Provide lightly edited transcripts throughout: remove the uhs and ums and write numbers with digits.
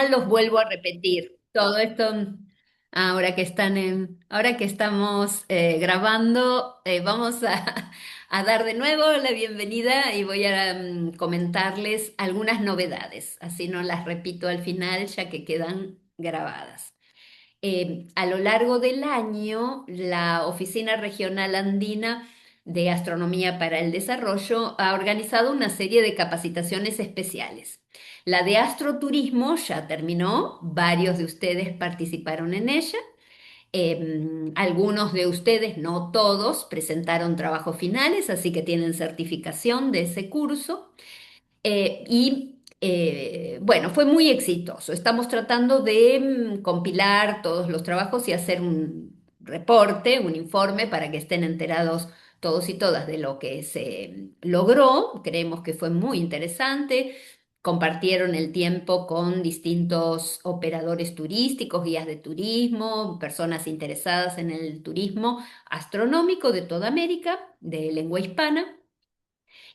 final los vuelvo a repetir. Todo esto, ahora que estamos grabando, vamos a dar de nuevo la bienvenida y voy a comentarles algunas novedades. Así no las repito al final, ya que quedan grabadas. A lo largo del año, la Oficina Regional Andina de Astronomía para el Desarrollo ha organizado una serie de capacitaciones especiales. La de astroturismo ya terminó, varios de ustedes participaron en ella. Algunos de ustedes, no todos, presentaron trabajos finales, así que tienen certificación de ese curso. Bueno, fue muy exitoso. Estamos tratando de compilar todos los trabajos y hacer un reporte, un informe para que estén enterados todos y todas de lo que se logró. Creemos que fue muy interesante. Compartieron el tiempo con distintos operadores turísticos, guías de turismo, personas interesadas en el turismo astronómico de toda América, de lengua hispana.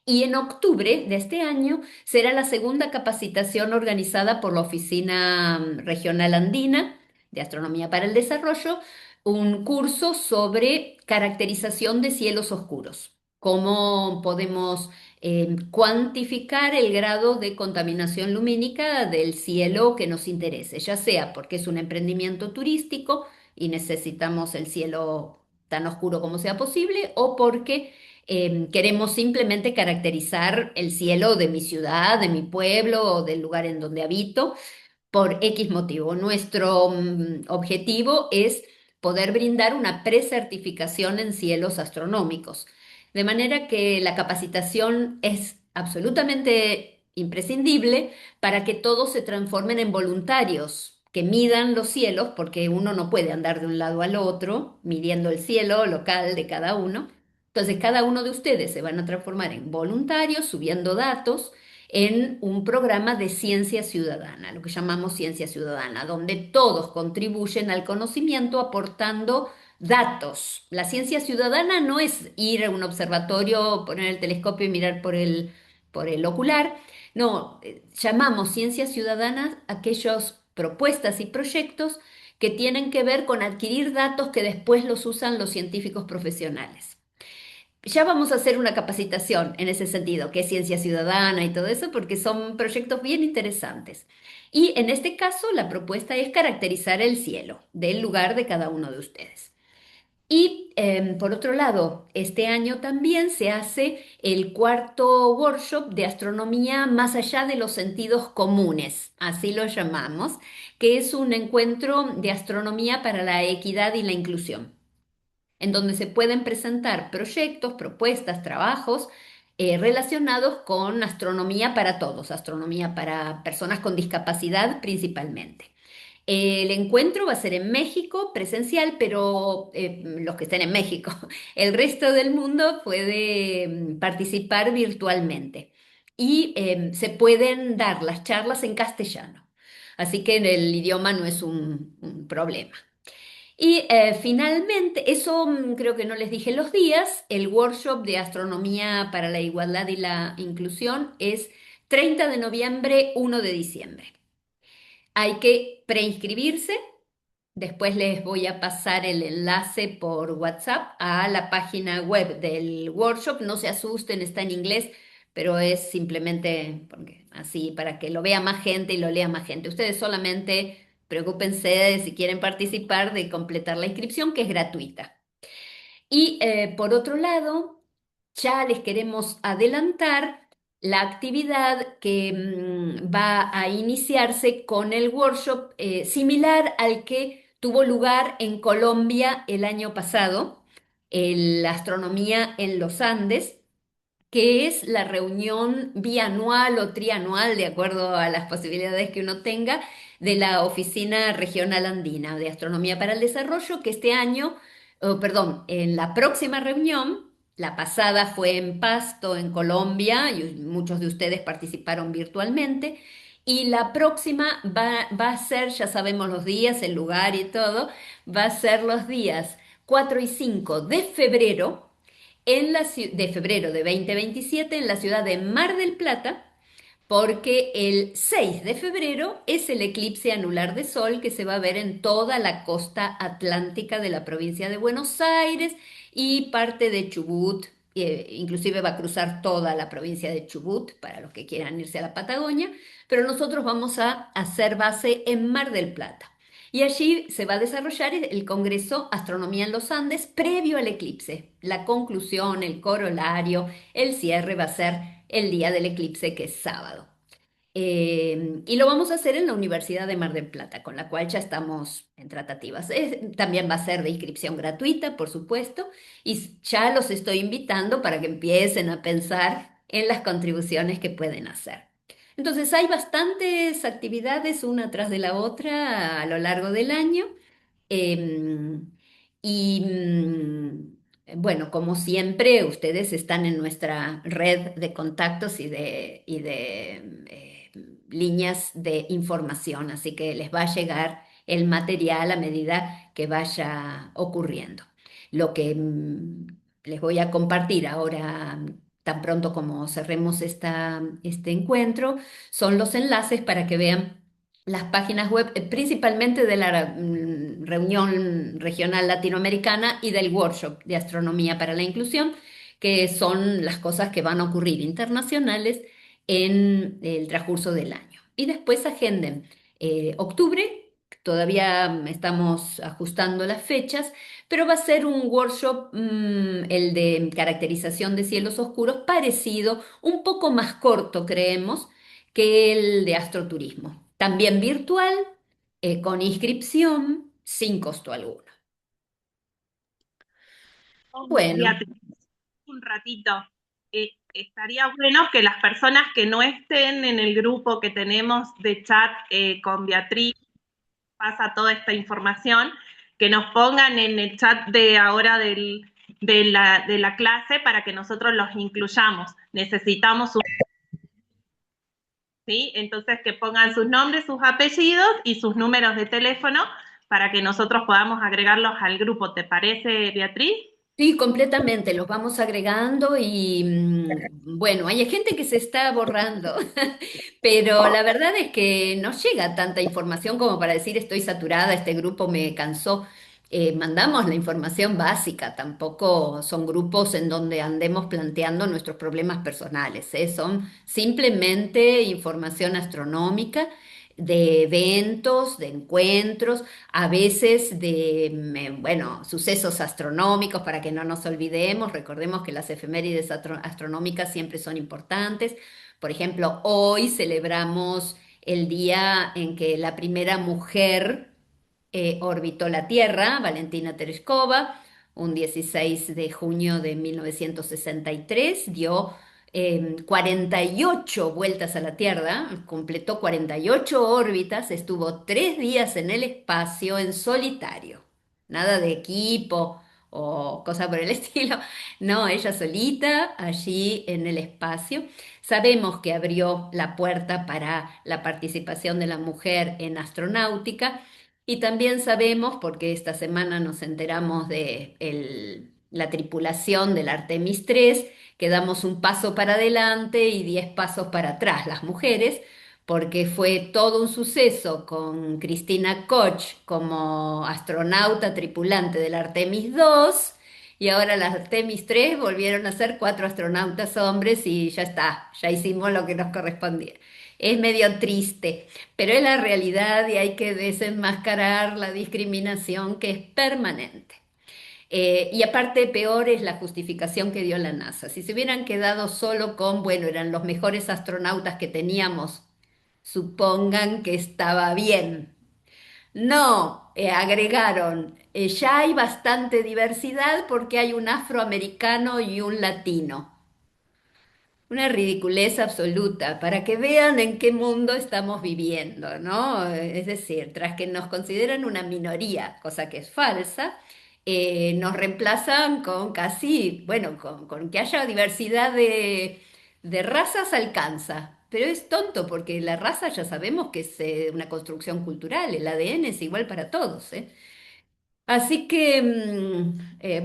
Y en octubre de este año será la segunda capacitación organizada por la Oficina Regional Andina de Astronomía para el Desarrollo, un curso sobre caracterización de cielos oscuros. Cómo podemos cuantificar el grado de contaminación lumínica del cielo que nos interese, ya sea porque es un emprendimiento turístico y necesitamos el cielo tan oscuro como sea posible, o porque queremos simplemente caracterizar el cielo de mi ciudad, de mi pueblo o del lugar en donde habito por X motivo. Nuestro objetivo es poder brindar una precertificación en cielos astronómicos. De manera que la capacitación es absolutamente imprescindible para que todos se transformen en voluntarios que midan los cielos, porque uno no puede andar de un lado al otro midiendo el cielo local de cada uno. Entonces, cada uno de ustedes se van a transformar en voluntarios, subiendo datos en un programa de ciencia ciudadana, lo que llamamos ciencia ciudadana, donde todos contribuyen al conocimiento aportando datos. La ciencia ciudadana no es ir a un observatorio, poner el telescopio y mirar por el ocular. No, llamamos ciencia ciudadana aquellas propuestas y proyectos que tienen que ver con adquirir datos que después los usan los científicos profesionales. Ya vamos a hacer una capacitación en ese sentido, que es ciencia ciudadana y todo eso, porque son proyectos bien interesantes. Y en este caso, la propuesta es caracterizar el cielo del lugar de cada uno de ustedes. Y por otro lado, este año también se hace el cuarto workshop de astronomía más allá de los sentidos comunes, así lo llamamos, que es un encuentro de astronomía para la equidad y la inclusión, en donde se pueden presentar proyectos, propuestas, trabajos relacionados con astronomía para todos, astronomía para personas con discapacidad principalmente. El encuentro va a ser en México, presencial, pero los que estén en México, el resto del mundo puede participar virtualmente y se pueden dar las charlas en castellano. Así que el idioma no es un problema. Y finalmente, eso creo que no les dije los días, el workshop de astronomía para la igualdad y la inclusión es 30 de noviembre, 1 de diciembre. Hay que preinscribirse. Después les voy a pasar el enlace por WhatsApp a la página web del workshop. No se asusten, está en inglés, pero es simplemente porque así para que lo vea más gente y lo lea más gente. Ustedes solamente preocúpense de si quieren participar, de completar la inscripción, que es gratuita. Y por otro lado, ya les queremos adelantar la actividad que va a iniciarse con el workshop similar al que tuvo lugar en Colombia el año pasado, la astronomía en los Andes, que es la reunión bianual o trianual, de acuerdo a las posibilidades que uno tenga, de la Oficina Regional Andina de Astronomía para el Desarrollo, que este año, oh, perdón, en la próxima reunión, la pasada fue en Pasto, en Colombia, y muchos de ustedes participaron virtualmente, y la próxima va a ser, ya sabemos los días, el lugar y todo, va a ser los días 4 y 5 de febrero de febrero de 2027 en la ciudad de Mar del Plata, porque el 6 de febrero es el eclipse anular de Sol que se va a ver en toda la costa atlántica de la provincia de Buenos Aires y parte de Chubut, inclusive va a cruzar toda la provincia de Chubut para los que quieran irse a la Patagonia, pero nosotros vamos a hacer base en Mar del Plata. Y allí se va a desarrollar el Congreso Astronomía en los Andes previo al eclipse. La conclusión, el corolario, el cierre va a ser el día del eclipse, que es sábado. Y lo vamos a hacer en la Universidad de Mar del Plata, con la cual ya estamos en tratativas. También va a ser de inscripción gratuita, por supuesto, y ya los estoy invitando para que empiecen a pensar en las contribuciones que pueden hacer. Entonces, hay bastantes actividades una tras de la otra a lo largo del año. Em, y bueno, como siempre, ustedes están en nuestra red de contactos y de líneas de información, así que les va a llegar el material a medida que vaya ocurriendo. Lo que les voy a compartir ahora, tan pronto como cerremos este encuentro, son los enlaces para que vean las páginas web, principalmente de la reunión regional latinoamericana y del workshop de astronomía para la inclusión, que son las cosas que van a ocurrir internacionales en el transcurso del año. Y después agenden octubre, todavía estamos ajustando las fechas, pero va a ser un workshop, el de caracterización de cielos oscuros, parecido, un poco más corto, creemos, que el de astroturismo. También virtual, con inscripción, sin costo alguno. Oh, Bueno, Beatriz, un ratito. Estaría bueno que las personas que no estén en el grupo que tenemos de chat con Beatriz, pasa toda esta información, que nos pongan en el chat de ahora de la clase para que nosotros los incluyamos. Necesitamos ¿sí? Entonces que pongan sus nombres, sus apellidos y sus números de teléfono para que nosotros podamos agregarlos al grupo. ¿Te parece, Beatriz? sí, completamente, los vamos agregando y bueno, hay gente que se está borrando, pero la verdad es que no llega tanta información como para decir estoy saturada, este grupo me cansó. Mandamos la información básica, tampoco son grupos en donde andemos planteando nuestros problemas personales, ¿eh? Son simplemente información astronómica de eventos, de encuentros, a veces de, bueno, sucesos astronómicos para que no nos olvidemos. Recordemos que las efemérides astronómicas siempre son importantes. Por ejemplo, hoy celebramos el día en que la primera mujer orbitó la Tierra, Valentina Tereshkova, un 16 de junio de 1963, dio 48 vueltas a la Tierra, completó 48 órbitas, estuvo 3 días en el espacio en solitario, nada de equipo o cosa por el estilo, no, ella solita allí en el espacio. Sabemos que abrió la puerta para la participación de la mujer en astronáutica y también sabemos, porque esta semana nos enteramos de la tripulación del Artemis 3, que damos un paso para adelante y 10 pasos para atrás las mujeres, porque fue todo un suceso con Cristina Koch como astronauta tripulante del Artemis 2. Y ahora las Artemis 3 volvieron a ser 4 astronautas hombres y ya está, ya hicimos lo que nos correspondía. Es medio triste, pero es la realidad y hay que desenmascarar la discriminación que es permanente. Y aparte, peor es la justificación que dio la NASA. Si se hubieran quedado solo con, bueno, eran los mejores astronautas que teníamos, supongan que estaba bien. No, agregaron, ya hay bastante diversidad porque hay un afroamericano y un latino. Una ridiculez absoluta, para que vean en qué mundo estamos viviendo, ¿no? Es decir, tras que nos consideran una minoría, cosa que es falsa, nos reemplazan con casi, bueno, con que haya diversidad de razas alcanza. Pero es tonto porque la raza ya sabemos que es una construcción cultural, el ADN es igual para todos, ¿eh? Así que,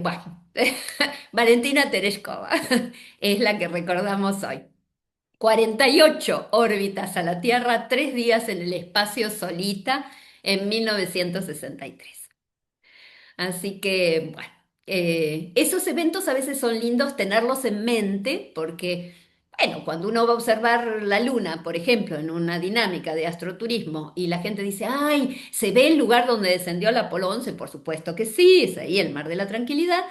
bueno, Valentina Tereshkova es la que recordamos hoy. 48 órbitas a la Tierra, 3 días en el espacio solita en 1963. Así que, bueno, esos eventos a veces son lindos tenerlos en mente porque, bueno, cuando uno va a observar la Luna, por ejemplo, en una dinámica de astroturismo y la gente dice, ay, ¿se ve el lugar donde descendió el Apolo 11? Por supuesto que sí, es ahí el Mar de la Tranquilidad.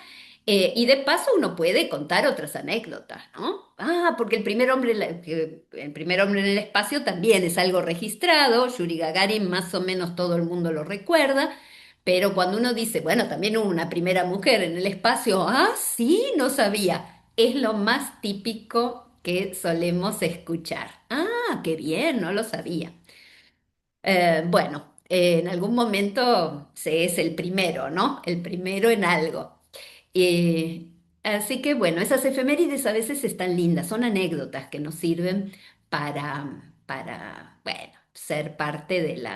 Y de paso uno puede contar otras anécdotas, ¿no? Ah, porque el primer hombre en el espacio también es algo registrado, Yuri Gagarin más o menos todo el mundo lo recuerda. Pero cuando uno dice, bueno, también hubo una primera mujer en el espacio, ah, sí, no sabía. Es lo más típico que solemos escuchar. Ah, qué bien, no lo sabía. Bueno, en algún momento se es el primero, ¿no? El primero en algo. Eh, Así que bueno, esas efemérides a veces están lindas, son anécdotas que nos sirven bueno, ser parte de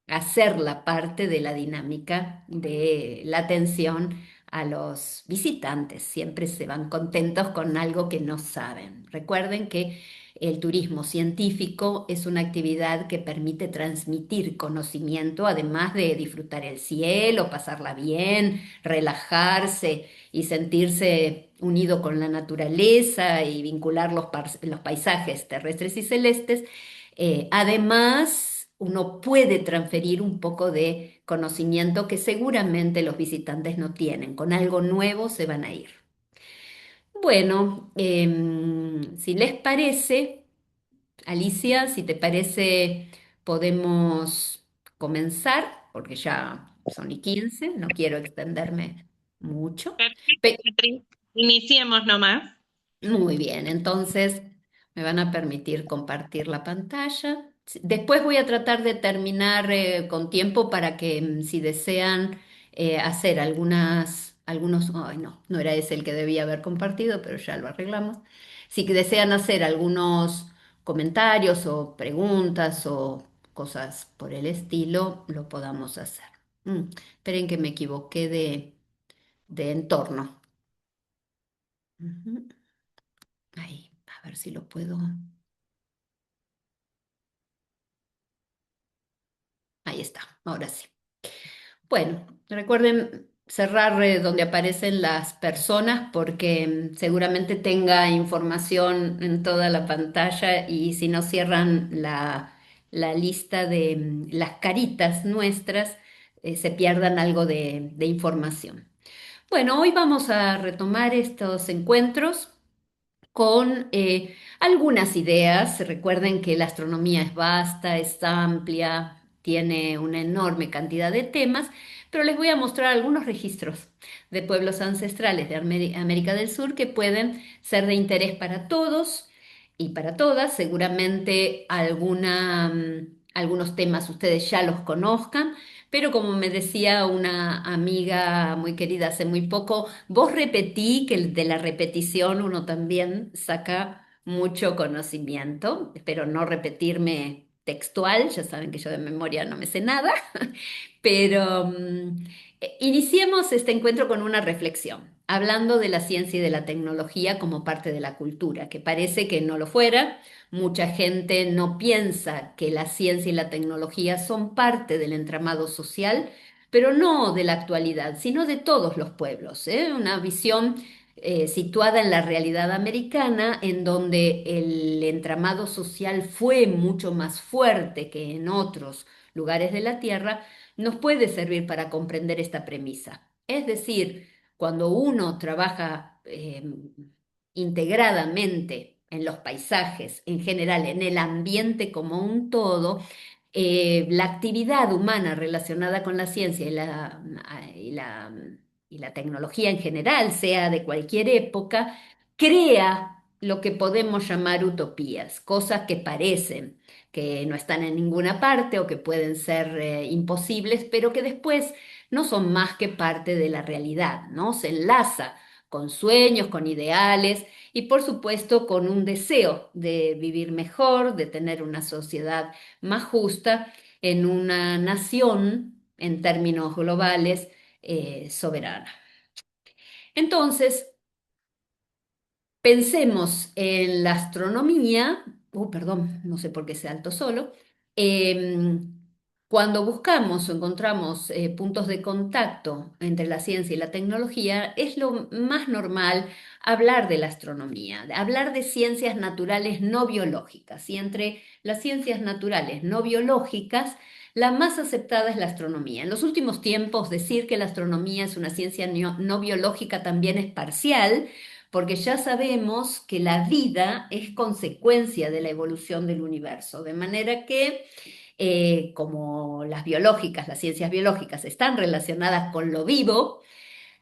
hacerla parte de la dinámica de la atención a los visitantes. Siempre se van contentos con algo que no saben. Recuerden que el turismo científico es una actividad que permite transmitir conocimiento, además de disfrutar el cielo, pasarla bien, relajarse y sentirse unido con la naturaleza y vincular los paisajes terrestres y celestes. Además, uno puede transferir un poco de conocimiento que seguramente los visitantes no tienen. Con algo nuevo se van a ir. Bueno, si les parece, Alicia, si te parece, podemos comenzar, porque ya son y 15, no quiero extenderme mucho. Perfecto, Beatriz. Iniciemos nomás. Muy bien, entonces me van a permitir compartir la pantalla. Después voy a tratar de terminar con tiempo para que si desean hacer ay no, no era ese el que debía haber compartido, pero ya lo arreglamos. Si que desean hacer algunos comentarios o preguntas o cosas por el estilo, lo podamos hacer. Esperen que me equivoqué de entorno. Ujú. Ahí, a ver si lo puedo. Ahí está, ahora sí. Bueno, recuerden cerrar donde aparecen las personas porque seguramente tenga información en toda la pantalla y si no cierran la lista de las caritas nuestras, se pierdan algo de información. Bueno, hoy vamos a retomar estos encuentros con algunas ideas. Recuerden que la astronomía es vasta, es amplia, tiene una enorme cantidad de temas, pero les voy a mostrar algunos registros de pueblos ancestrales de América del Sur que pueden ser de interés para todos y para todas. Seguramente algunos temas ustedes ya los conozcan. Pero como me decía una amiga muy querida hace muy poco, vos repetí que de la repetición uno también saca mucho conocimiento. Espero no repetirme textual, ya saben que yo de memoria no me sé nada, pero iniciemos este encuentro con una reflexión, hablando de la ciencia y de la tecnología como parte de la cultura, que parece que no lo fuera. Mucha gente no piensa que la ciencia y la tecnología son parte del entramado social, pero no de la actualidad, sino de todos los pueblos, ¿eh? Una visión situada en la realidad americana, en donde el entramado social fue mucho más fuerte que en otros lugares de la Tierra, nos puede servir para comprender esta premisa. Es decir, cuando uno trabaja integradamente en los paisajes, en general, en el ambiente como un todo, la actividad humana relacionada con la ciencia y la, y la tecnología en general, sea de cualquier época, crea lo que podemos llamar utopías, cosas que parecen que no están en ninguna parte o que pueden ser imposibles, pero que después no son más que parte de la realidad, ¿no? Se enlaza con sueños, con ideales y por supuesto con un deseo de vivir mejor, de tener una sociedad más justa en una nación, en términos globales, soberana. Entonces, Pensemos en la astronomía, perdón, no sé por qué se alto solo. Cuando buscamos o encontramos puntos de contacto entre la ciencia y la tecnología, es lo más normal hablar de la astronomía, de hablar de ciencias naturales no biológicas. Y entre las ciencias naturales no biológicas, la más aceptada es la astronomía. En los últimos tiempos, decir que la astronomía es una ciencia no biológica también es parcial porque ya sabemos que la vida es consecuencia de la evolución del universo, de manera que como las biológicas, las ciencias biológicas están relacionadas con lo vivo,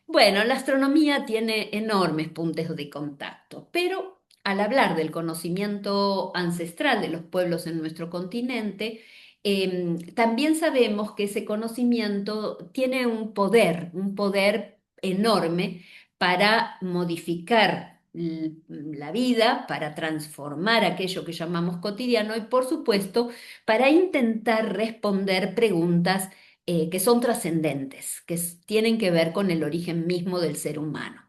bueno, la astronomía tiene enormes puntos de contacto, pero al hablar del conocimiento ancestral de los pueblos en nuestro continente, también sabemos que ese conocimiento tiene un poder enorme para modificar la vida, para transformar aquello que llamamos cotidiano y, por supuesto, para intentar responder preguntas que son trascendentes, tienen que ver con el origen mismo del ser humano.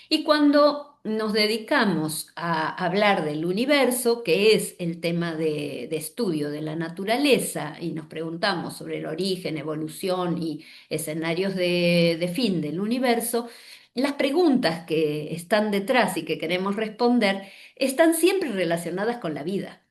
Y cuando nos dedicamos a hablar del universo, que es el tema de estudio de la naturaleza, y nos preguntamos sobre el origen, evolución y escenarios de fin del universo, las preguntas que están detrás y que queremos responder están siempre relacionadas con la vida.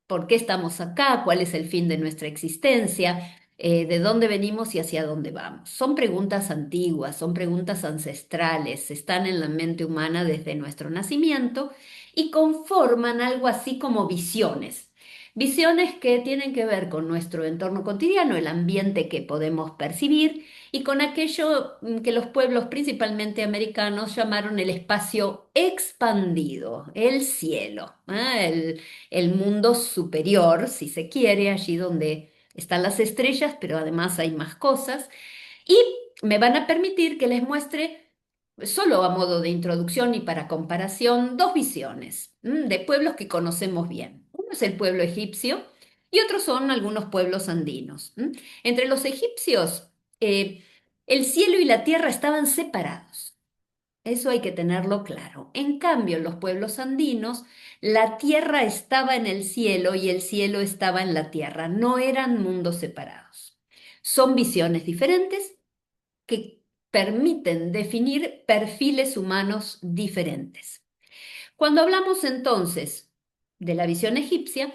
¿Por qué estamos acá? ¿Cuál es el fin de nuestra existencia? ¿De dónde venimos y hacia dónde vamos? Son preguntas antiguas, son preguntas ancestrales, están en la mente humana desde nuestro nacimiento y conforman algo así como visiones. Visiones que tienen que ver con nuestro entorno cotidiano, el ambiente que podemos percibir y con aquello que los pueblos, principalmente americanos, llamaron el espacio expandido, el cielo, el mundo superior, si se quiere, allí donde están las estrellas, pero además hay más cosas. Y me van a permitir que les muestre, solo a modo de introducción y para comparación, dos visiones de pueblos que conocemos bien. Uno es el pueblo egipcio y otros son algunos pueblos andinos. Entre los egipcios, el cielo y la tierra estaban separados. Eso hay que tenerlo claro. En cambio, en los pueblos andinos, la tierra estaba en el cielo y el cielo estaba en la tierra. No eran mundos separados. Son visiones diferentes que permiten definir perfiles humanos diferentes. Cuando hablamos entonces de la visión egipcia,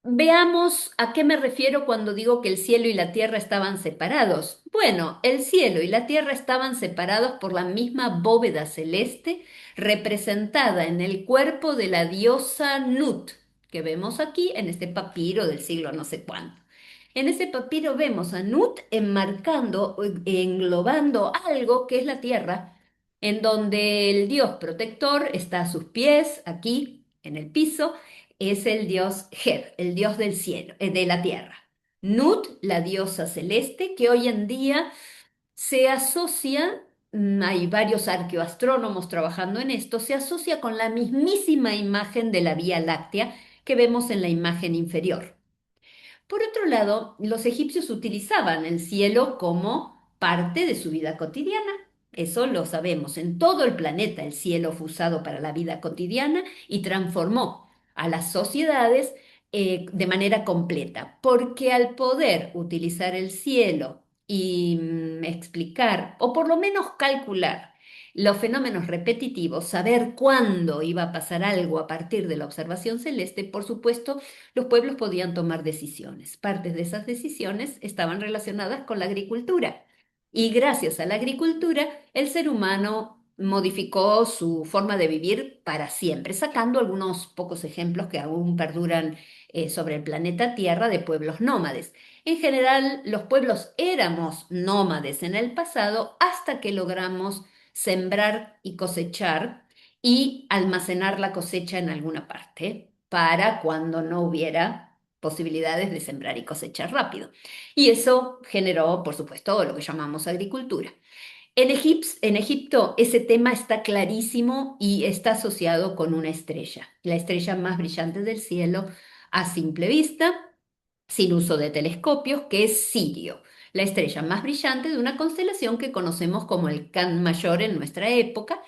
veamos a qué me refiero cuando digo que el cielo y la tierra estaban separados. Bueno, el cielo y la tierra estaban separados por la misma bóveda celeste representada en el cuerpo de la diosa Nut, que vemos aquí en este papiro del siglo no sé cuánto. En ese papiro vemos a Nut enmarcando, englobando algo que es la tierra, en donde el dios protector está a sus pies, aquí en el piso, es el dios Heb, el dios del cielo, de la tierra. Nut, la diosa celeste, que hoy en día se asocia, hay varios arqueoastrónomos trabajando en esto, se asocia con la mismísima imagen de la Vía Láctea que vemos en la imagen inferior. Por otro lado, los egipcios utilizaban el cielo como parte de su vida cotidiana. Eso lo sabemos. En todo el planeta el cielo fue usado para la vida cotidiana y transformó a las sociedades de manera completa, porque al poder utilizar el cielo y explicar, o por lo menos calcular, los fenómenos repetitivos, saber cuándo iba a pasar algo a partir de la observación celeste, por supuesto, los pueblos podían tomar decisiones. Partes de esas decisiones estaban relacionadas con la agricultura. Y gracias a la agricultura, el ser humano modificó su forma de vivir para siempre, sacando algunos pocos ejemplos que aún perduran sobre el planeta Tierra de pueblos nómades. En general, los pueblos éramos nómades en el pasado hasta que logramos sembrar y cosechar y almacenar la cosecha en alguna parte para cuando no hubiera posibilidades de sembrar y cosechar rápido. Y eso generó, por supuesto, lo que llamamos agricultura. En Egipto ese tema está clarísimo y está asociado con una estrella, la estrella más brillante del cielo a simple vista, sin uso de telescopios, que es Sirio, la estrella más brillante de una constelación que conocemos como el Can Mayor en nuestra época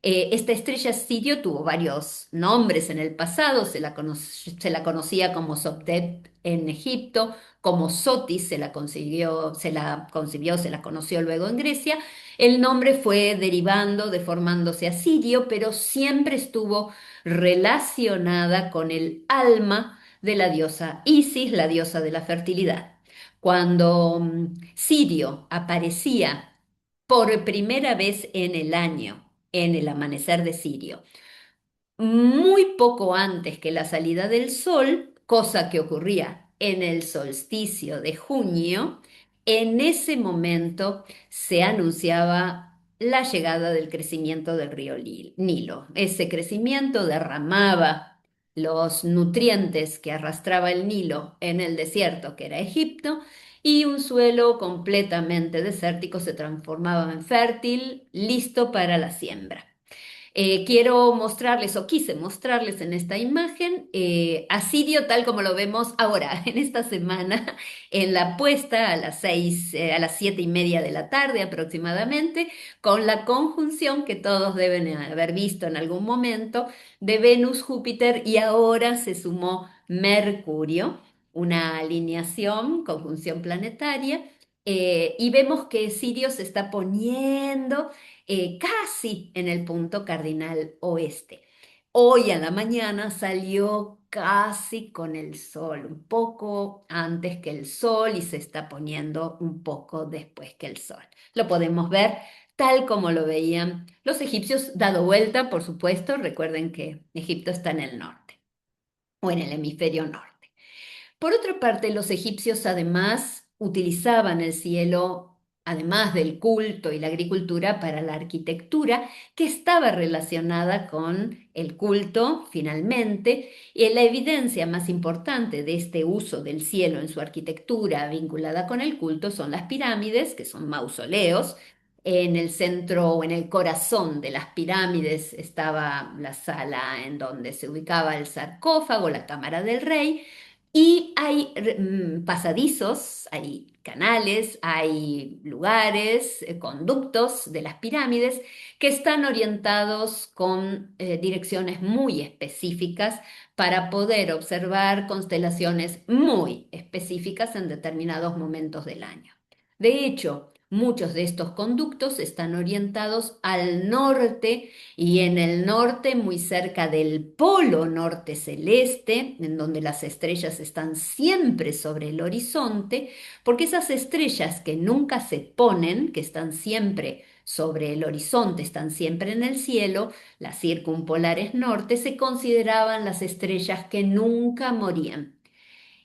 Esta estrella Sirio tuvo varios nombres en el pasado, se la conocía como Sopdet en Egipto, como Sotis se la conoció luego en Grecia. El nombre fue derivando, deformándose a Sirio, pero siempre estuvo relacionada con el alma de la diosa Isis, la diosa de la fertilidad. Cuando Sirio aparecía por primera vez en el año, en el amanecer de Sirio, muy poco antes que la salida del sol, cosa que ocurría en el solsticio de junio, en ese momento se anunciaba la llegada del crecimiento del río Nilo. Ese crecimiento derramaba los nutrientes que arrastraba el Nilo en el desierto que era Egipto, y un suelo completamente desértico se transformaba en fértil, listo para la siembra. Quiero mostrarles, o quise mostrarles en esta imagen, a Sirio tal como lo vemos ahora, en esta semana, en la puesta a las 6, a las 7:30 de la tarde aproximadamente, con la conjunción que todos deben haber visto en algún momento de Venus, Júpiter, y ahora se sumó Mercurio, una alineación, conjunción planetaria. Y vemos que Sirio se está poniendo casi en el punto cardinal oeste. Hoy a la mañana salió casi con el sol, un poco antes que el sol, y se está poniendo un poco después que el sol. Lo podemos ver tal como lo veían los egipcios, dado vuelta, por supuesto. Recuerden que Egipto está en el norte o en el hemisferio norte. Por otra parte, los egipcios además utilizaban el cielo, además del culto y la agricultura, para la arquitectura, que estaba relacionada con el culto, finalmente, y la evidencia más importante de este uso del cielo en su arquitectura vinculada con el culto son las pirámides, que son mausoleos. En el centro o en el corazón de las pirámides estaba la sala en donde se ubicaba el sarcófago, la cámara del rey, y hay pasadizos, hay canales, hay lugares, conductos de las pirámides que están orientados con direcciones muy específicas para poder observar constelaciones muy específicas en determinados momentos del año. De hecho, muchos de estos conductos están orientados al norte, y en el norte, muy cerca del polo norte celeste, en donde las estrellas están siempre sobre el horizonte, porque esas estrellas que nunca se ponen, que están siempre sobre el horizonte, están siempre en el cielo, las circumpolares norte, se consideraban las estrellas que nunca morían,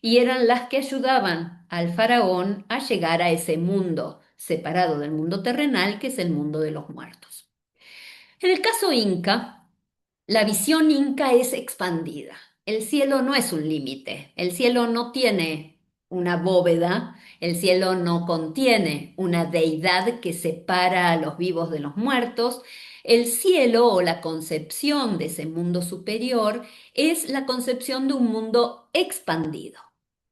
y eran las que ayudaban al faraón a llegar a ese mundo separado del mundo terrenal, que es el mundo de los muertos. En el caso inca, la visión inca es expandida. El cielo no es un límite, el cielo no tiene una bóveda, el cielo no contiene una deidad que separa a los vivos de los muertos. El cielo, o la concepción de ese mundo superior, es la concepción de un mundo expandido.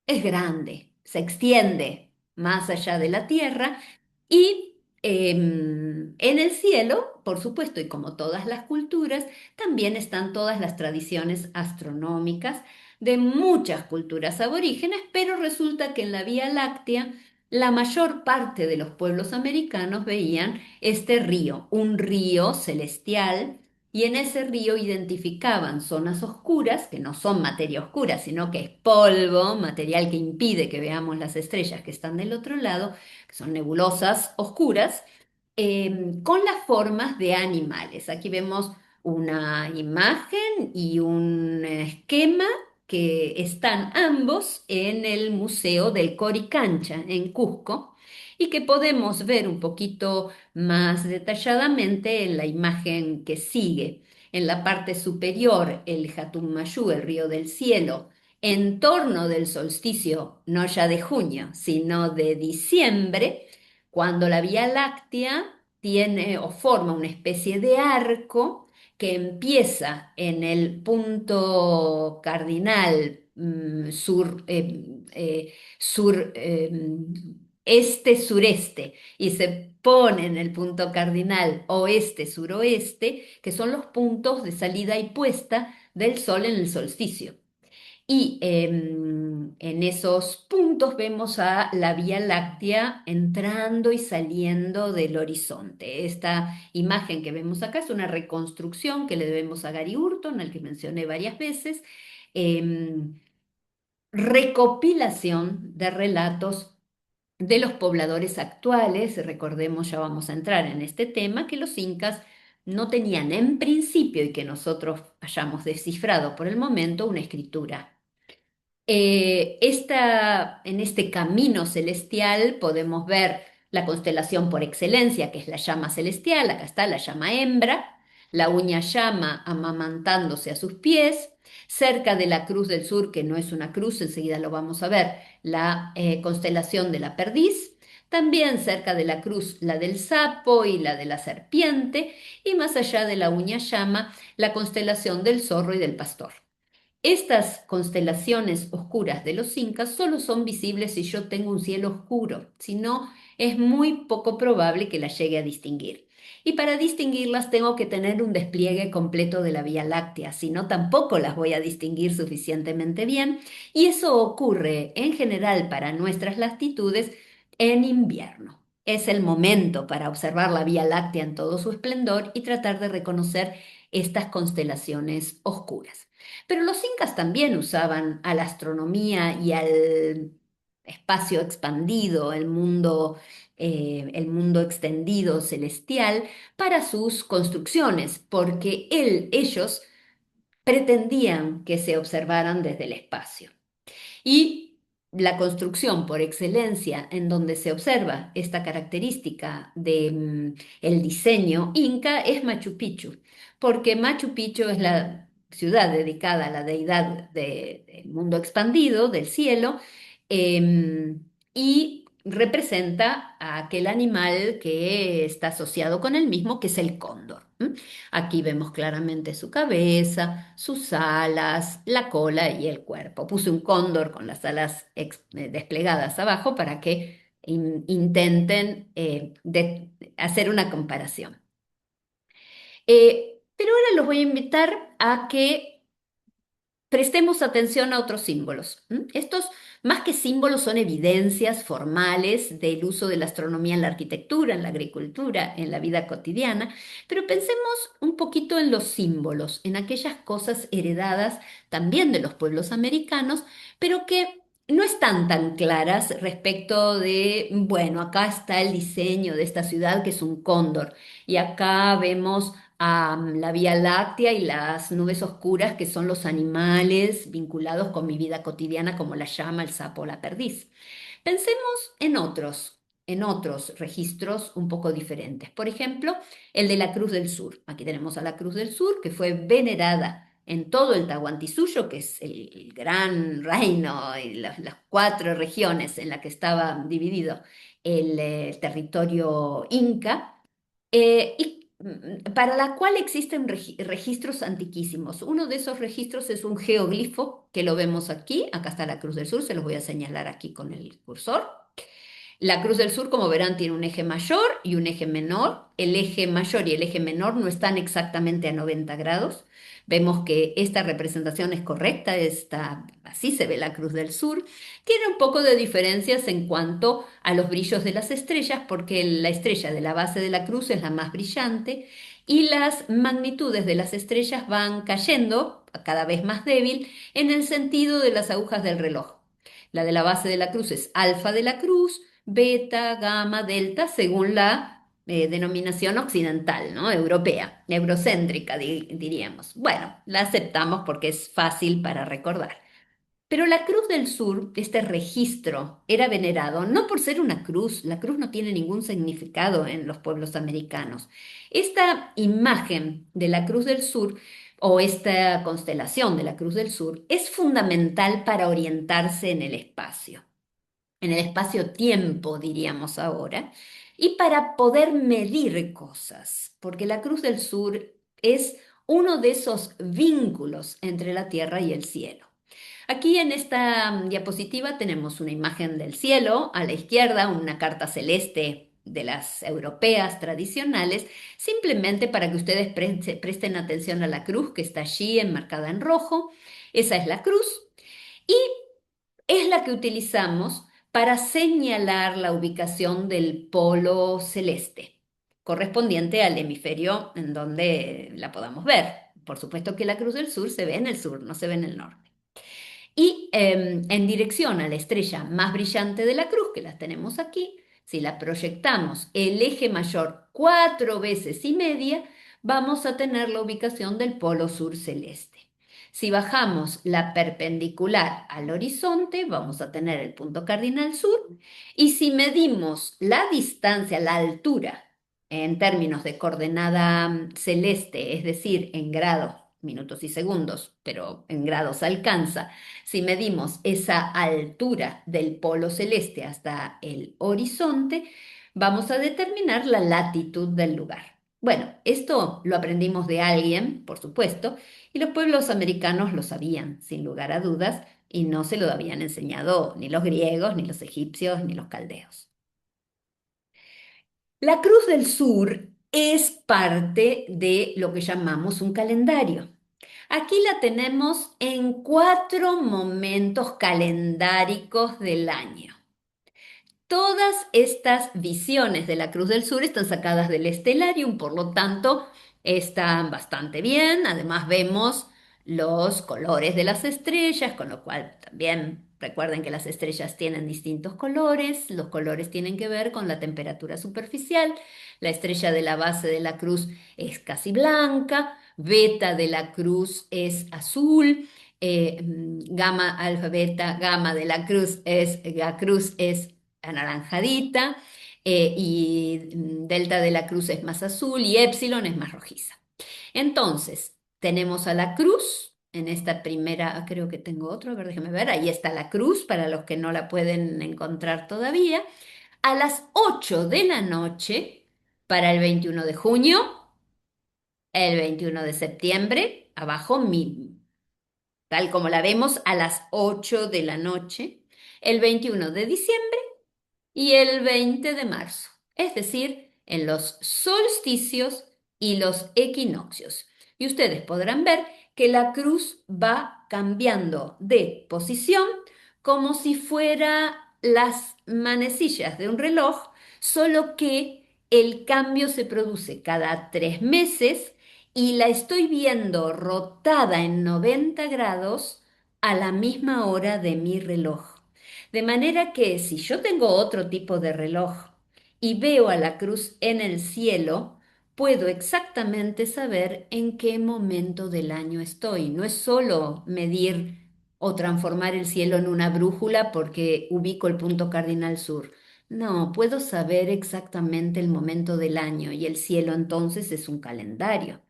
Es grande, se extiende más allá de la tierra, y en el cielo, por supuesto, y como todas las culturas, también están todas las tradiciones astronómicas de muchas culturas aborígenes, pero resulta que en la Vía Láctea la mayor parte de los pueblos americanos veían este río, un río celestial, y en ese río identificaban zonas oscuras, que no son materia oscura, sino que es polvo, material que impide que veamos las estrellas que están del otro lado, que son nebulosas oscuras, con las formas de animales. Aquí vemos una imagen y un esquema que están ambos en el Museo del Coricancha en Cusco, y que podemos ver un poquito más detalladamente en la imagen que sigue. En la parte superior, el Hatunmayú, el río del cielo, en torno del solsticio, no ya de junio, sino de diciembre, cuando la Vía Láctea tiene o forma una especie de arco que empieza en el punto cardinal sur, este-sureste y se pone en el punto cardinal oeste-suroeste, que son los puntos de salida y puesta del Sol en el solsticio. Y en esos puntos vemos a la Vía Láctea entrando y saliendo del horizonte. Esta imagen que vemos acá es una reconstrucción que le debemos a Gary Urton, al que mencioné varias veces. em, Recopilación de relatos de los pobladores actuales. Recordemos, ya vamos a entrar en este tema, que los incas no tenían en principio, y que nosotros hayamos descifrado por el momento, una escritura. En este camino celestial podemos ver la constelación por excelencia, que es la llama celestial. Acá está la llama hembra, la uña llama amamantándose a sus pies. Cerca de la Cruz del Sur, que no es una cruz, enseguida lo vamos a ver, la constelación de la perdiz. También cerca de la cruz, la del sapo y la de la serpiente. Y más allá de la uña llama, la constelación del zorro y del pastor. Estas constelaciones oscuras de los incas solo son visibles si yo tengo un cielo oscuro, si no, es muy poco probable que las llegue a distinguir. Y para distinguirlas tengo que tener un despliegue completo de la Vía Láctea, si no, tampoco las voy a distinguir suficientemente bien, y eso ocurre en general para nuestras latitudes en invierno. Es el momento para observar la Vía Láctea en todo su esplendor y tratar de reconocer estas constelaciones oscuras. Pero los incas también usaban a la astronomía y al espacio expandido, el mundo extendido celestial, para sus construcciones, porque ellos pretendían que se observaran desde el espacio. Y la construcción por excelencia en donde se observa esta característica de el diseño inca es Machu Picchu, porque Machu Picchu es la ciudad dedicada a la deidad del mundo expandido, del cielo, y representa a aquel animal que está asociado con el mismo, que es el cóndor. Aquí vemos claramente su cabeza, sus alas, la cola y el cuerpo. Puse un cóndor con las alas desplegadas abajo para que intenten hacer una comparación. Pero ahora los voy a invitar a que prestemos atención a otros símbolos. Estos, más que símbolos, son evidencias formales del uso de la astronomía en la arquitectura, en la agricultura, en la vida cotidiana, pero pensemos un poquito en los símbolos, en aquellas cosas heredadas también de los pueblos americanos, pero que no están tan claras respecto de, bueno, acá está el diseño de esta ciudad que es un cóndor, y acá vemos a la Vía Láctea y las nubes oscuras, que son los animales vinculados con mi vida cotidiana, como la llama, el sapo, la perdiz. Pensemos en otros registros un poco diferentes. Por ejemplo, el de la Cruz del Sur. Aquí tenemos a la Cruz del Sur, que fue venerada en todo el Tahuantinsuyo, que es el gran reino y las cuatro regiones en las que estaba dividido el territorio inca. Para la cual existen registros antiquísimos. Uno de esos registros es un geoglifo que lo vemos aquí. Acá está la Cruz del Sur, se los voy a señalar aquí con el cursor. La Cruz del Sur, como verán, tiene un eje mayor y un eje menor. El eje mayor y el eje menor no están exactamente a 90 grados. Vemos que esta representación es correcta, así se ve la Cruz del Sur. Tiene un poco de diferencias en cuanto a los brillos de las estrellas, porque la estrella de la base de la cruz es la más brillante y las magnitudes de las estrellas van cayendo, cada vez más débil, en el sentido de las agujas del reloj. La de la base de la cruz es alfa de la cruz, beta, gamma, delta, según la denominación occidental, ¿no? Europea, eurocéntrica, diríamos. Bueno, la aceptamos porque es fácil para recordar. Pero la Cruz del Sur, este registro, era venerado no por ser una cruz, la cruz no tiene ningún significado en los pueblos americanos. Esta imagen de la Cruz del Sur o esta constelación de la Cruz del Sur es fundamental para orientarse en el espacio-tiempo, diríamos ahora, y para poder medir cosas, porque la Cruz del Sur es uno de esos vínculos entre la tierra y el cielo. Aquí en esta diapositiva tenemos una imagen del cielo, a la izquierda una carta celeste de las europeas tradicionales, simplemente para que ustedes presten atención a la cruz que está allí enmarcada en rojo. Esa es la cruz y es la que utilizamos para señalar la ubicación del polo celeste, correspondiente al hemisferio en donde la podamos ver. Por supuesto que la cruz del sur se ve en el sur, no se ve en el norte. Y en dirección a la estrella más brillante de la cruz, que la tenemos aquí, si la proyectamos el eje mayor 4 veces y media, vamos a tener la ubicación del polo sur celeste. Si bajamos la perpendicular al horizonte, vamos a tener el punto cardinal sur. Y si medimos la distancia, la altura, en términos de coordenada celeste, es decir, en grados, minutos y segundos, pero en grados alcanza, si medimos esa altura del polo celeste hasta el horizonte, vamos a determinar la latitud del lugar. Bueno, esto lo aprendimos de alguien, por supuesto, y los pueblos americanos lo sabían, sin lugar a dudas, y no se lo habían enseñado ni los griegos, ni los egipcios, ni los caldeos. La Cruz del Sur es parte de lo que llamamos un calendario. Aquí la tenemos en 4 momentos calendáricos del año. Todas estas visiones de la Cruz del Sur están sacadas del Stellarium, por lo tanto, están bastante bien. Además, vemos los colores de las estrellas, con lo cual también recuerden que las estrellas tienen distintos colores. Los colores tienen que ver con la temperatura superficial. La estrella de la base de la cruz es casi blanca, beta de la cruz es azul. Gamma, alfa, beta, gamma de la cruz es anaranjadita, y delta de la cruz es más azul y épsilon es más rojiza. Entonces, tenemos a la cruz en esta primera, creo que tengo otro, a ver, déjame ver, ahí está la cruz para los que no la pueden encontrar todavía. A las 8 de la noche, para el 21 de junio, el 21 de septiembre, abajo, tal como la vemos, a las 8 de la noche, el 21 de diciembre y el 20 de marzo, es decir, en los solsticios y los equinoccios. Y ustedes podrán ver que la cruz va cambiando de posición como si fuera las manecillas de un reloj, solo que el cambio se produce cada 3 meses y la estoy viendo rotada en 90 grados a la misma hora de mi reloj. De manera que si yo tengo otro tipo de reloj y veo a la cruz en el cielo, puedo exactamente saber en qué momento del año estoy. No es solo medir o transformar el cielo en una brújula porque ubico el punto cardinal sur. No, puedo saber exactamente el momento del año y el cielo entonces es un calendario.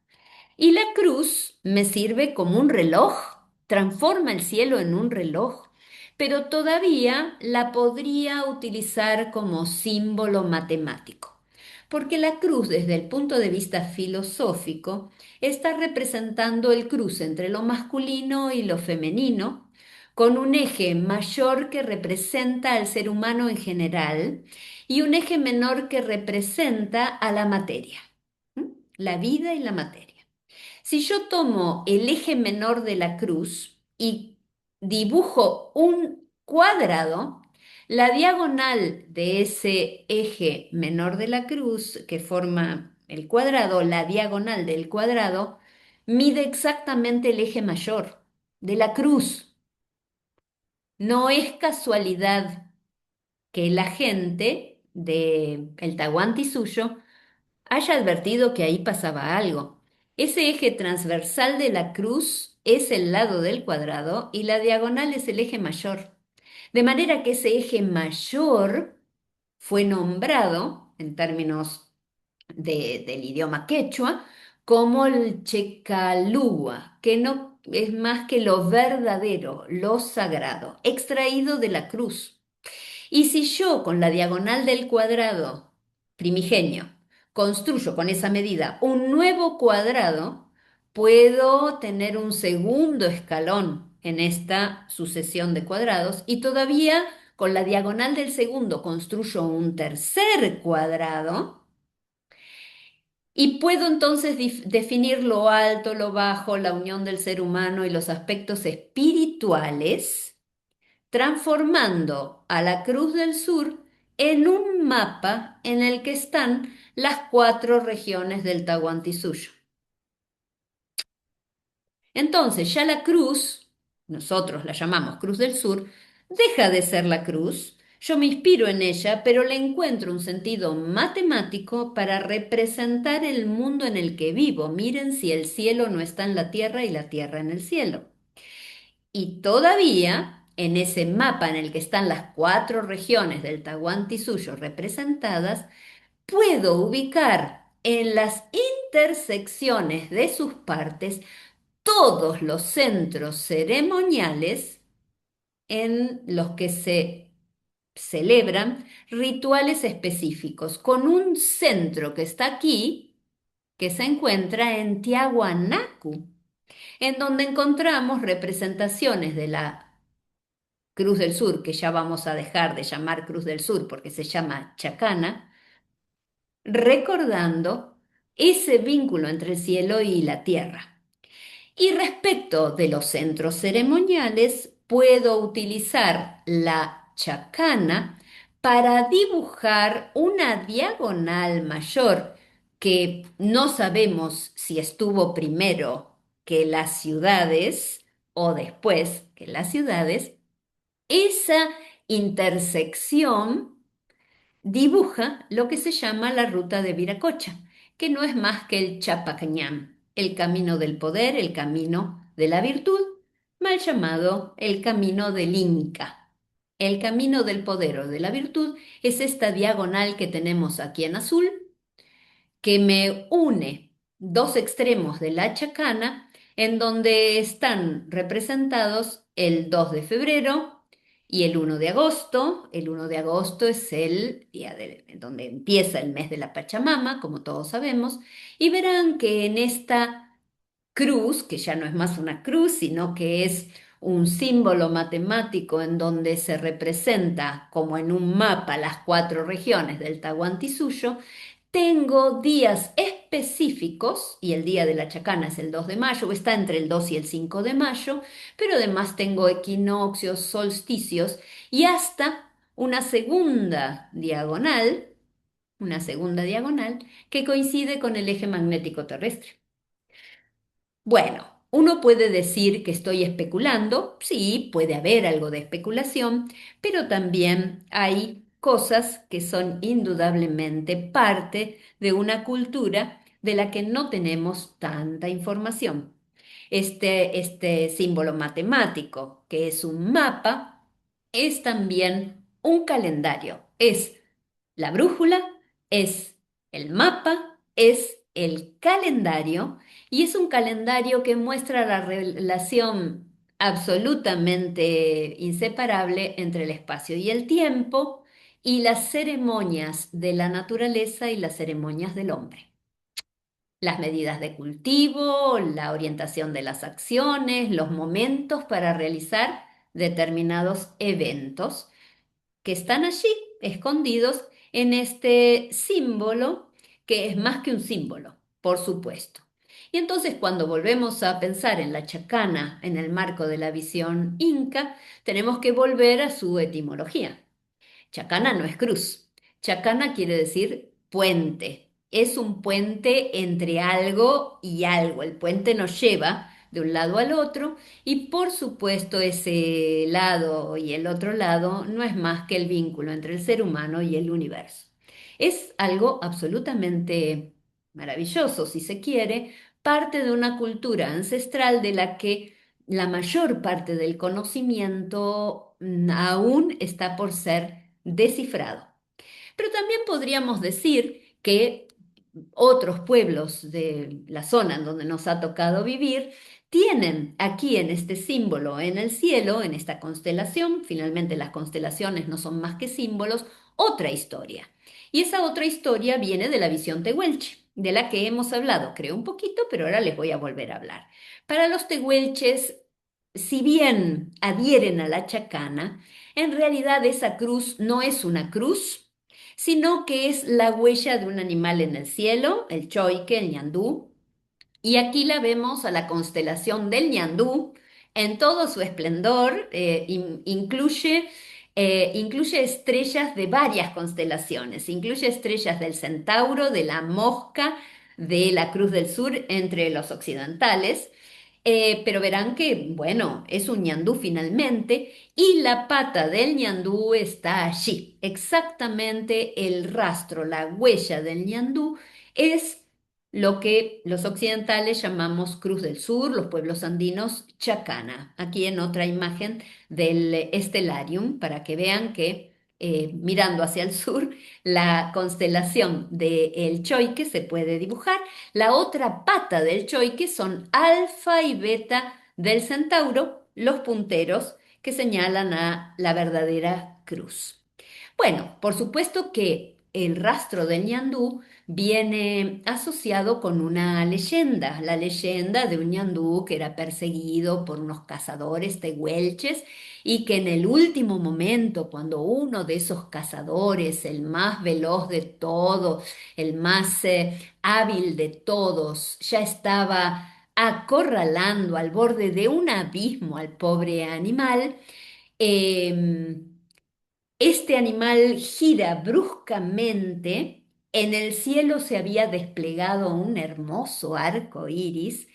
Y la cruz me sirve como un reloj, transforma el cielo en un reloj, pero todavía la podría utilizar como símbolo matemático, porque la cruz desde el punto de vista filosófico está representando el cruce entre lo masculino y lo femenino, con un eje mayor que representa al ser humano en general y un eje menor que representa a la materia, ¿m? La vida y la materia. Si yo tomo el eje menor de la cruz y dibujo un cuadrado, la diagonal de ese eje menor de la cruz que forma el cuadrado, la diagonal del cuadrado, mide exactamente el eje mayor de la cruz. No es casualidad que la gente de el Tahuantinsuyo haya advertido que ahí pasaba algo. Ese eje transversal de la cruz es el lado del cuadrado y la diagonal es el eje mayor. De manera que ese eje mayor fue nombrado, en términos del idioma quechua, como el Checalúa, que no es más que lo verdadero, lo sagrado, extraído de la cruz. Y si yo con la diagonal del cuadrado primigenio construyo con esa medida un nuevo cuadrado, puedo tener un segundo escalón en esta sucesión de cuadrados y todavía con la diagonal del segundo construyo un tercer cuadrado y puedo entonces definir lo alto, lo bajo, la unión del ser humano y los aspectos espirituales, transformando a la Cruz del Sur en un mapa en el que están las cuatro regiones del Tahuantinsuyo. Entonces ya la cruz, nosotros la llamamos Cruz del Sur, deja de ser la cruz. Yo me inspiro en ella, pero le encuentro un sentido matemático para representar el mundo en el que vivo. Miren si el cielo no está en la tierra y la tierra en el cielo. Y todavía, en ese mapa en el que están las cuatro regiones del Tahuantinsuyo representadas, puedo ubicar en las intersecciones de sus partes todos los centros ceremoniales en los que se celebran rituales específicos, con un centro que está aquí, que se encuentra en Tiahuanacu, en donde encontramos representaciones de la Cruz del Sur, que ya vamos a dejar de llamar Cruz del Sur porque se llama Chacana, recordando ese vínculo entre el cielo y la tierra. Y respecto de los centros ceremoniales, puedo utilizar la chacana para dibujar una diagonal mayor que no sabemos si estuvo primero que las ciudades o después que las ciudades. Esa intersección dibuja lo que se llama la ruta de Viracocha, que no es más que el Chapacañán, el camino del poder, el camino de la virtud, mal llamado el camino del Inca. El camino del poder o de la virtud es esta diagonal que tenemos aquí en azul, que me une dos extremos de la chacana, en donde están representados el 2 de febrero y el 1 de agosto. El 1 de agosto es el día donde empieza el mes de la Pachamama, como todos sabemos, y verán que en esta cruz, que ya no es más una cruz, sino que es un símbolo matemático en donde se representa como en un mapa las cuatro regiones del Tahuantinsuyo, tengo días específicos, y el día de la Chacana es el 2 de mayo, o está entre el 2 y el 5 de mayo, pero además tengo equinoccios, solsticios y hasta una segunda diagonal que coincide con el eje magnético terrestre. Bueno, uno puede decir que estoy especulando, sí, puede haber algo de especulación, pero también hay cosas que son indudablemente parte de una cultura de la que no tenemos tanta información. Este símbolo matemático, que es un mapa, es también un calendario, es la brújula, es el mapa, es el calendario y es un calendario que muestra la relación absolutamente inseparable entre el espacio y el tiempo y las ceremonias de la naturaleza y las ceremonias del hombre. Las medidas de cultivo, la orientación de las acciones, los momentos para realizar determinados eventos que están allí escondidos en este símbolo, que es más que un símbolo, por supuesto. Y entonces cuando volvemos a pensar en la chacana en el marco de la visión inca, tenemos que volver a su etimología. Chacana no es cruz. Chacana quiere decir puente. Es un puente entre algo y algo. El puente nos lleva de un lado al otro y por supuesto ese lado y el otro lado no es más que el vínculo entre el ser humano y el universo. Es algo absolutamente maravilloso, si se quiere, parte de una cultura ancestral de la que la mayor parte del conocimiento aún está por ser descifrado. Pero también podríamos decir que otros pueblos de la zona en donde nos ha tocado vivir tienen aquí en este símbolo en el cielo, en esta constelación, finalmente las constelaciones no son más que símbolos, otra historia. Y esa otra historia viene de la visión tehuelche, de la que hemos hablado, creo un poquito, pero ahora les voy a volver a hablar. Para los tehuelches, si bien adhieren a la chacana, en realidad esa cruz no es una cruz, sino que es la huella de un animal en el cielo, el choique, el ñandú, y aquí la vemos a la constelación del Ñandú en todo su esplendor, incluye estrellas de varias constelaciones, incluye estrellas del Centauro, de la Mosca, de la Cruz del Sur entre los occidentales. Pero verán que, bueno, es un ñandú finalmente, y la pata del ñandú está allí. Exactamente el rastro, la huella del ñandú es lo que los occidentales llamamos Cruz del Sur, los pueblos andinos Chacana. Aquí en otra imagen del Stellarium, para que vean que mirando hacia el sur, la constelación del Choique se puede dibujar. La otra pata del Choique son Alfa y Beta del Centauro, los punteros que señalan a la verdadera cruz. Bueno, por supuesto que el rastro del ñandú viene asociado con una leyenda, la leyenda de un ñandú que era perseguido por unos cazadores tehuelches y que en el último momento, cuando uno de esos cazadores, el más veloz de todos, el más hábil de todos, ya estaba acorralando al borde de un abismo al pobre animal, em, este animal gira bruscamente. En el cielo se había desplegado un hermoso arco iris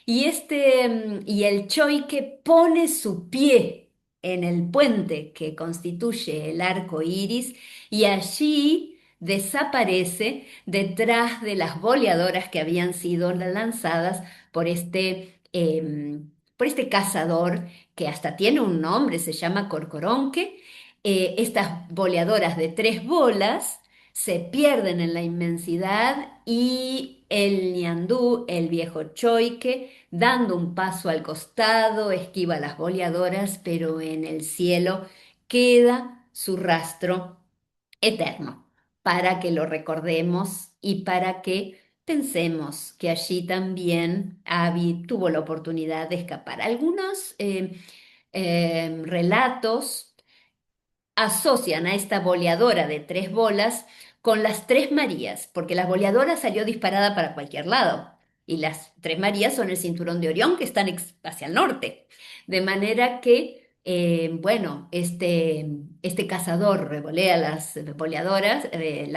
y el choique pone su pie en el puente que constituye el arco iris y allí desaparece detrás de las boleadoras que habían sido lanzadas por este cazador que hasta tiene un nombre, se llama Corcoronque. Estas boleadoras de 3 bolas se pierden en la inmensidad y el ñandú, el viejo choique, dando un paso al costado, esquiva las boleadoras, pero en el cielo queda su rastro eterno, para que lo recordemos y para que pensemos que allí también Abby tuvo la oportunidad de escapar. Algunos relatos asocian a esta boleadora de 3 bolas con las 3 Marías, porque la boleadora salió disparada para cualquier lado y las 3 Marías son el cinturón de Orión que están hacia el norte. De manera que, bueno, este cazador revolea las boleadoras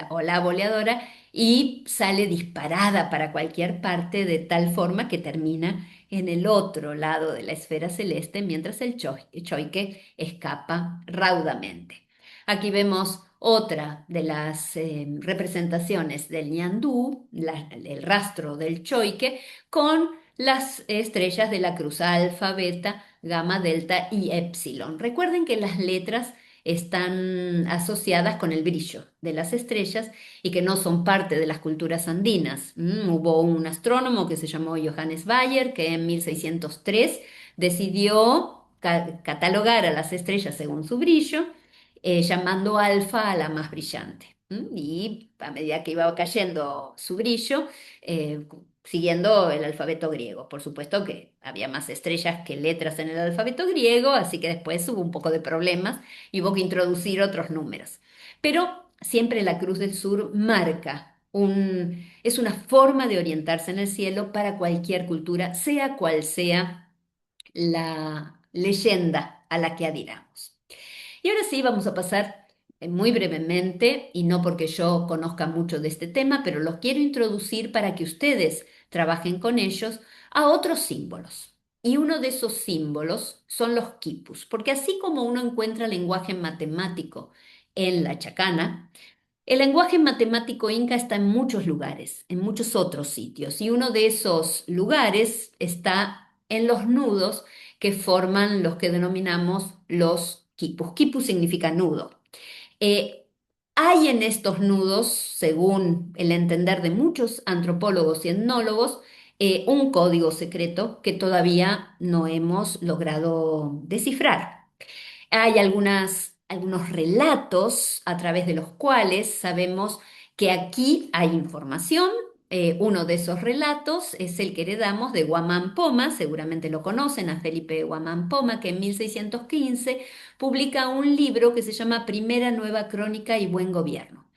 o la boleadora y sale disparada para cualquier parte de tal forma que termina en el otro lado de la esfera celeste, mientras el choique escapa raudamente. Aquí vemos otra de las representaciones del ñandú, el rastro del choique, con las estrellas de la cruz alfa, beta, gamma, delta y epsilon. Recuerden que las letras están asociadas con el brillo de las estrellas y que no son parte de las culturas andinas. Hubo un astrónomo que se llamó Johannes Bayer que en 1603 decidió catalogar a las estrellas según su brillo, llamando alfa a la más brillante. Y a medida que iba cayendo su brillo, siguiendo el alfabeto griego. Por supuesto que había más estrellas que letras en el alfabeto griego, así que después hubo un poco de problemas y hubo que introducir otros números. Pero siempre la Cruz del Sur marca es una forma de orientarse en el cielo para cualquier cultura, sea cual sea la leyenda a la que adhiramos. Y ahora sí, vamos a pasar muy brevemente, y no porque yo conozca mucho de este tema, pero los quiero introducir para que ustedes trabajen con ellos a otros símbolos. Y uno de esos símbolos son los quipus, porque así como uno encuentra lenguaje matemático en la chacana, el lenguaje matemático inca está en muchos lugares, en muchos otros sitios, y uno de esos lugares está en los nudos que forman los que denominamos los quipus. Quipus significa nudo. Eh, Hay en estos nudos, según el entender de muchos antropólogos y etnólogos, un código secreto que todavía no hemos logrado descifrar. Hay algunos relatos a través de los cuales sabemos que aquí hay información, Uno de esos relatos es el que heredamos de Guamán Poma, seguramente lo conocen, a Felipe Guamán Poma, que en 1615 publica un libro que se llama Primera Nueva Crónica y Buen Gobierno.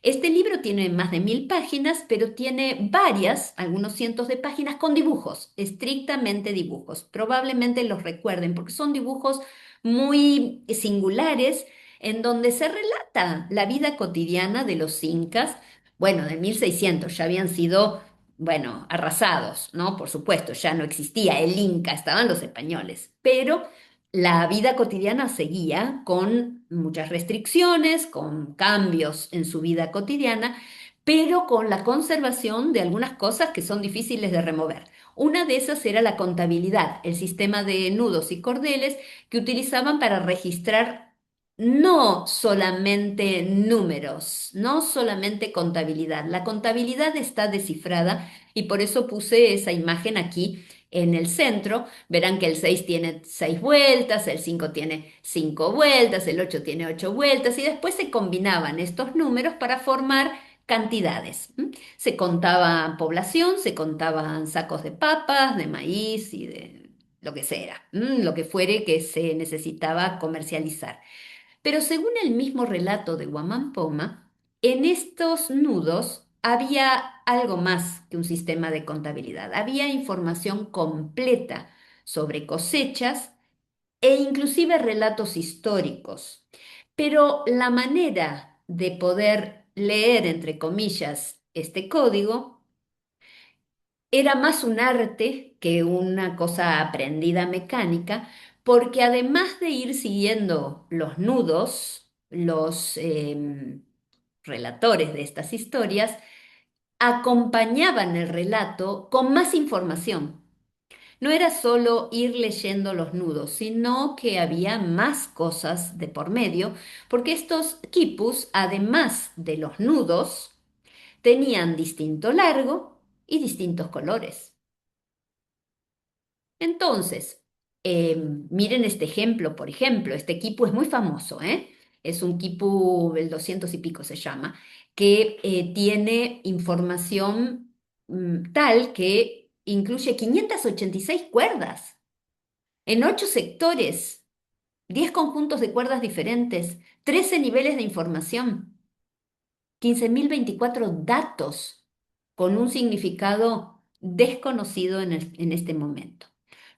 Este libro tiene más de 1000 páginas, pero tiene varias, algunos cientos de páginas con dibujos, estrictamente dibujos. Probablemente los recuerden porque son dibujos muy singulares en donde se relata la vida cotidiana de los incas. Bueno, de 1600 ya habían sido, bueno, arrasados, ¿no? Por supuesto, ya no existía el Inca, estaban los españoles, pero la vida cotidiana seguía con muchas restricciones, con cambios en su vida cotidiana, pero con la conservación de algunas cosas que son difíciles de remover. Una de esas era la contabilidad, el sistema de nudos y cordeles que utilizaban para registrar no solamente números, no solamente contabilidad. La contabilidad está descifrada y por eso puse esa imagen aquí en el centro. Verán que el 6 tiene 6 vueltas, el 5 tiene 5 vueltas, el 8 tiene 8 vueltas y después se combinaban estos números para formar cantidades. Se contaba población, se contaban sacos de papas, de maíz y de lo que sea, lo que fuere que se necesitaba comercializar. Pero según el mismo relato de Guamán Poma, en estos nudos había algo más que un sistema de contabilidad. Había información completa sobre cosechas e inclusive relatos históricos. Pero la manera de poder leer, entre comillas, este código era más un arte que una cosa aprendida mecánica, porque además de ir siguiendo los nudos, los relatores de estas historias acompañaban el relato con más información. No era solo ir leyendo los nudos, sino que había más cosas de por medio, porque estos quipus, además de los nudos, tenían distinto largo y distintos colores. Entonces, miren este ejemplo, por ejemplo, este quipu es muy famoso, ¿eh? Es un quipu, el 200 y pico se llama, que tiene información tal que incluye 586 cuerdas en 8 sectores, 10 conjuntos de cuerdas diferentes, 13 niveles de información. 15.024 datos con un significado desconocido en este momento.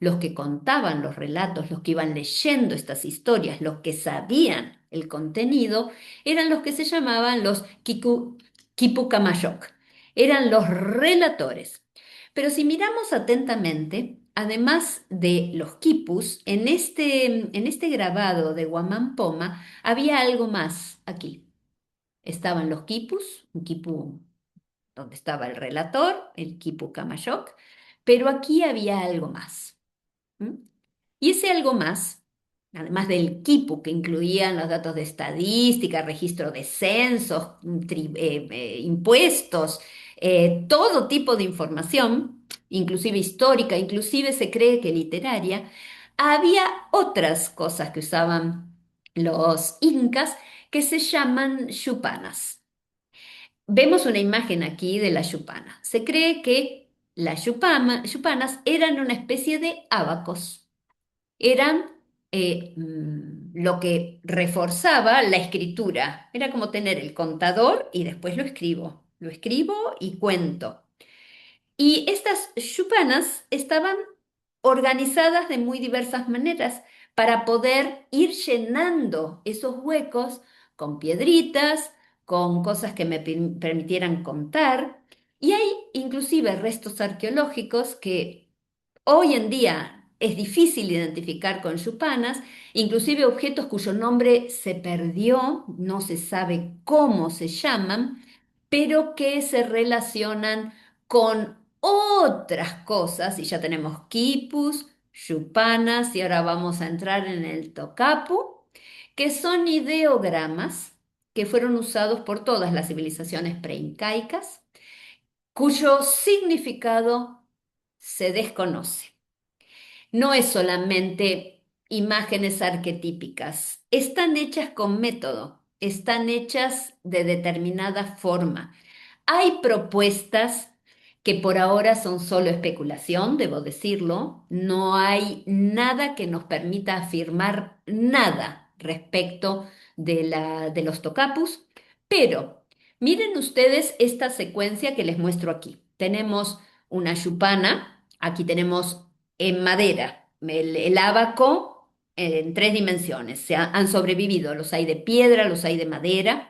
Los que contaban los relatos, los que iban leyendo estas historias, los que sabían el contenido, eran los que se llamaban los Kipukamayok, eran los relatores. Pero si miramos atentamente, además de los quipus, en este grabado de Guamán Poma había algo más aquí. Estaban los quipus, un quipu donde estaba el relator, el quipu Kamayok, pero aquí había algo más. ¿M? Y ese algo más, además del quipu que incluían los datos de estadística, registro de censos, impuestos, todo tipo de información, inclusive histórica, inclusive se cree que literaria, había otras cosas que usaban los incas que se llaman chupanas. Vemos una imagen aquí de la chupana. Se cree que las chupanas eran una especie de ábacos. Eran lo que reforzaba la escritura. Era como tener el contador y después lo escribo. Lo escribo y cuento. Y estas chupanas estaban organizadas de muy diversas maneras para poder ir llenando esos huecos con piedritas, con cosas que me permitieran contar. Y hay inclusive restos arqueológicos que hoy en día es difícil identificar con chupanas, inclusive objetos cuyo nombre se perdió, no se sabe cómo se llaman, pero que se relacionan con otras cosas, y ya tenemos quipus, chupanas, y ahora vamos a entrar en el tocapu, que son ideogramas que fueron usados por todas las civilizaciones preincaicas, cuyo significado se desconoce. No es solamente imágenes arquetípicas, están hechas con método, están hechas de determinada forma. Hay propuestas que por ahora son solo especulación, debo decirlo. No hay nada que nos permita afirmar nada respecto de los tocapus, pero miren ustedes esta secuencia que les muestro aquí. Tenemos una chupana, aquí tenemos en madera, el ábaco en tres dimensiones. Han sobrevivido, los hay de piedra, los hay de madera.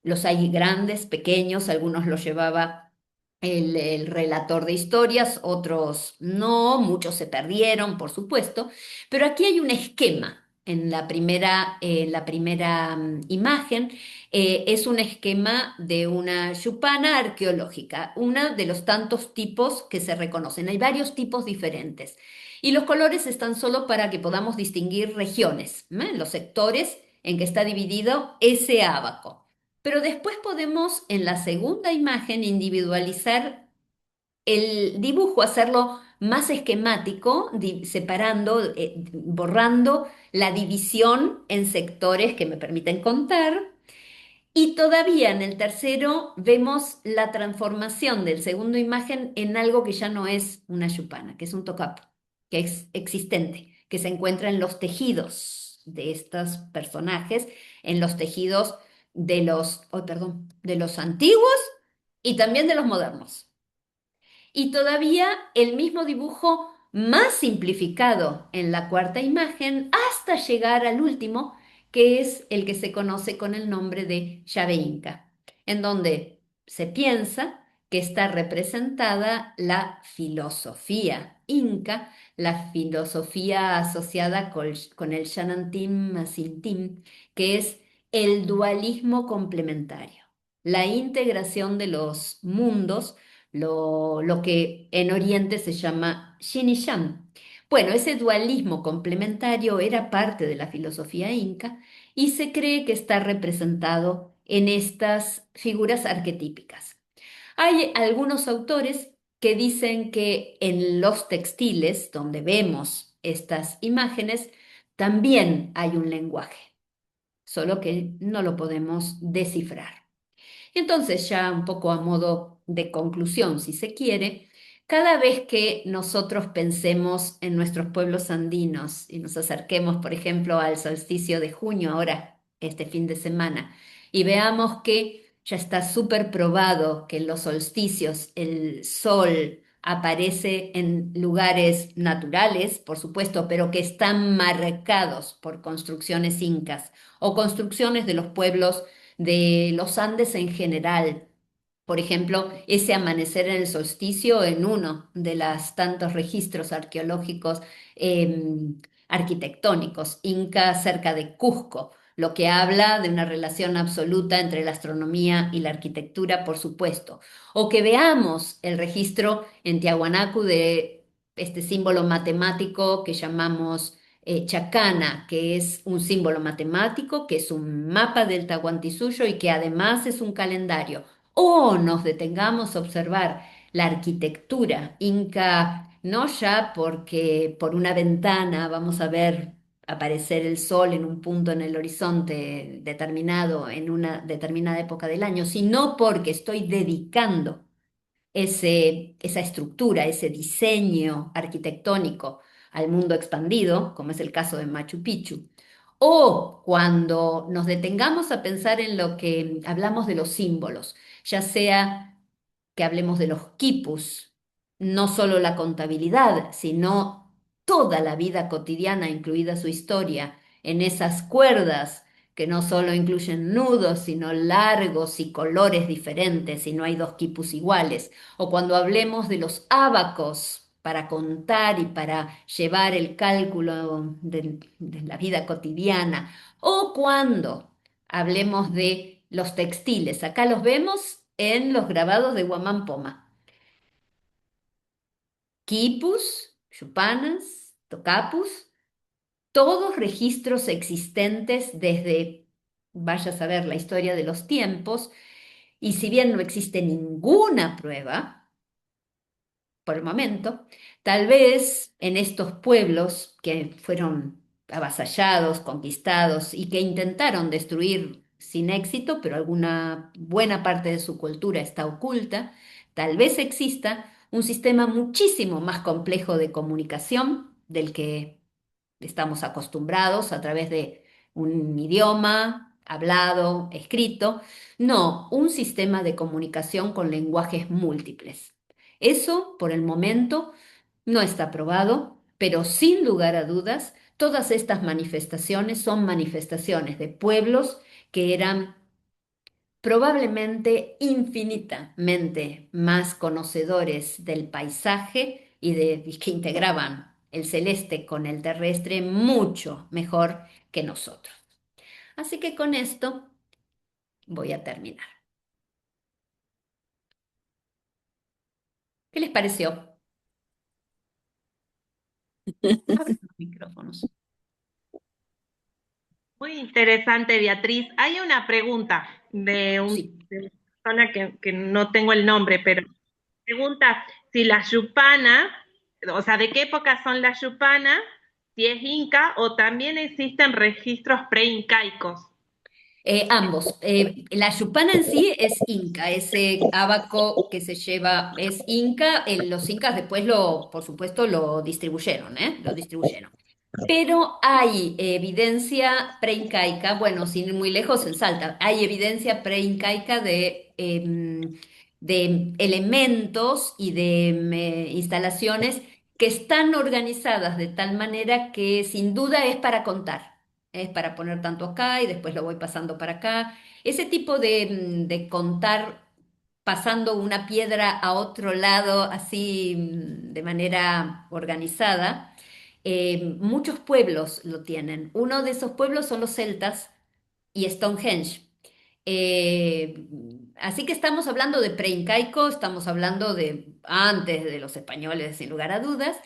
Los hay grandes, pequeños, algunos los llevaba el relator de historias, otros no, muchos se perdieron, por supuesto, pero aquí hay un esquema. En la primera imagen es un esquema de una chupana arqueológica, una de los tantos tipos que se reconocen. Hay varios tipos diferentes y los colores están solo para que podamos distinguir regiones, los sectores en que está dividido ese ábaco. Pero después podemos en la segunda imagen individualizar el dibujo, hacerlo más esquemático, separando, borrando la división en sectores que me permiten contar. Y todavía en el tercero vemos la transformación del segundo imagen en algo que ya no es una chupana, que es un tocapo, que es existente, que se encuentra en los tejidos de estos personajes, en los tejidos de los antiguos y también de los modernos. Y todavía el mismo dibujo más simplificado en la cuarta imagen hasta llegar al último, que es el que se conoce con el nombre de llave inca, en donde se piensa que está representada la filosofía inca, la filosofía asociada con el Shanantim Masintim, que es el dualismo complementario, la integración de los mundos, lo que en Oriente se llama Yin y Yang. Bueno, ese dualismo complementario era parte de la filosofía inca y se cree que está representado en estas figuras arquetípicas. Hay algunos autores que dicen que en los textiles donde vemos estas imágenes también hay un lenguaje, solo que no lo podemos descifrar. Entonces, ya un poco a modo de conclusión, si se quiere, cada vez que nosotros pensemos en nuestros pueblos andinos y nos acerquemos, por ejemplo, al solsticio de junio, ahora, este fin de semana, y veamos que ya está súper probado que en los solsticios el sol aparece en lugares naturales, por supuesto, pero que están marcados por construcciones incas o construcciones de los pueblos de los Andes en general. Por ejemplo, ese amanecer en el solsticio en uno de los tantos registros arqueológicos arquitectónicos, Inca cerca de Cusco, lo que habla de una relación absoluta entre la astronomía y la arquitectura, por supuesto. O que veamos el registro en Tiahuanacu de este símbolo matemático que llamamos chacana, que es un símbolo matemático, que es un mapa del Tahuantinsuyo y que además es un calendario. O nos detengamos a observar la arquitectura inca, no ya porque por una ventana vamos a ver aparecer el sol en un punto en el horizonte determinado en una determinada época del año, sino porque estoy dedicando esa estructura, ese diseño arquitectónico al mundo expandido, como es el caso de Machu Picchu. O cuando nos detengamos a pensar en lo que hablamos de los símbolos, ya sea que hablemos de los quipus, no solo la contabilidad, sino toda la vida cotidiana, incluida su historia, en esas cuerdas que no solo incluyen nudos, sino largos y colores diferentes, y no hay dos quipus iguales. O cuando hablemos de los ábacos para contar y para llevar el cálculo de la vida cotidiana. O cuando hablemos de los textiles. Acá los vemos en los grabados de Guamán Poma. Quipus, chupanas, tocapus, todos registros existentes desde, vaya a saber, la historia de los tiempos, y si bien no existe ninguna prueba, por el momento, tal vez en estos pueblos que fueron avasallados, conquistados y que intentaron destruir sin éxito, pero alguna buena parte de su cultura está oculta, Tal vez exista un sistema muchísimo más complejo de comunicación del que estamos acostumbrados a través de un idioma hablado, escrito. No, un sistema de comunicación con lenguajes múltiples. Eso, por el momento, no está probado, pero sin lugar a dudas, todas estas manifestaciones son manifestaciones de pueblos que eran probablemente infinitamente más conocedores del paisaje y que integraban el celeste con el terrestre mucho mejor que nosotros. Así que con esto voy a terminar. ¿Qué les pareció? Abran los micrófonos. Muy interesante, Beatriz. Hay una pregunta Sí. de una persona que no tengo el nombre, pero pregunta si la yupana, o sea, de qué época son las yupanas, si es inca o también existen registros preincaicos. Ambos. La chupana en sí es inca, ese ábaco que se lleva es inca. Los incas después por supuesto, lo distribuyeron, ¿eh? Lo distribuyeron. Pero hay evidencia preincaica, bueno, sin ir muy lejos, en Salta, hay evidencia preincaica de elementos y de instalaciones que están organizadas de tal manera que sin duda es para contar, es para poner tanto acá y después lo voy pasando para acá. Ese tipo de contar pasando una piedra a otro lado así de manera organizada. Muchos pueblos lo tienen. Uno de esos pueblos son los celtas y Stonehenge. Eh, Así que estamos hablando de preincaico, estamos hablando de antes de los españoles, sin lugar a dudas.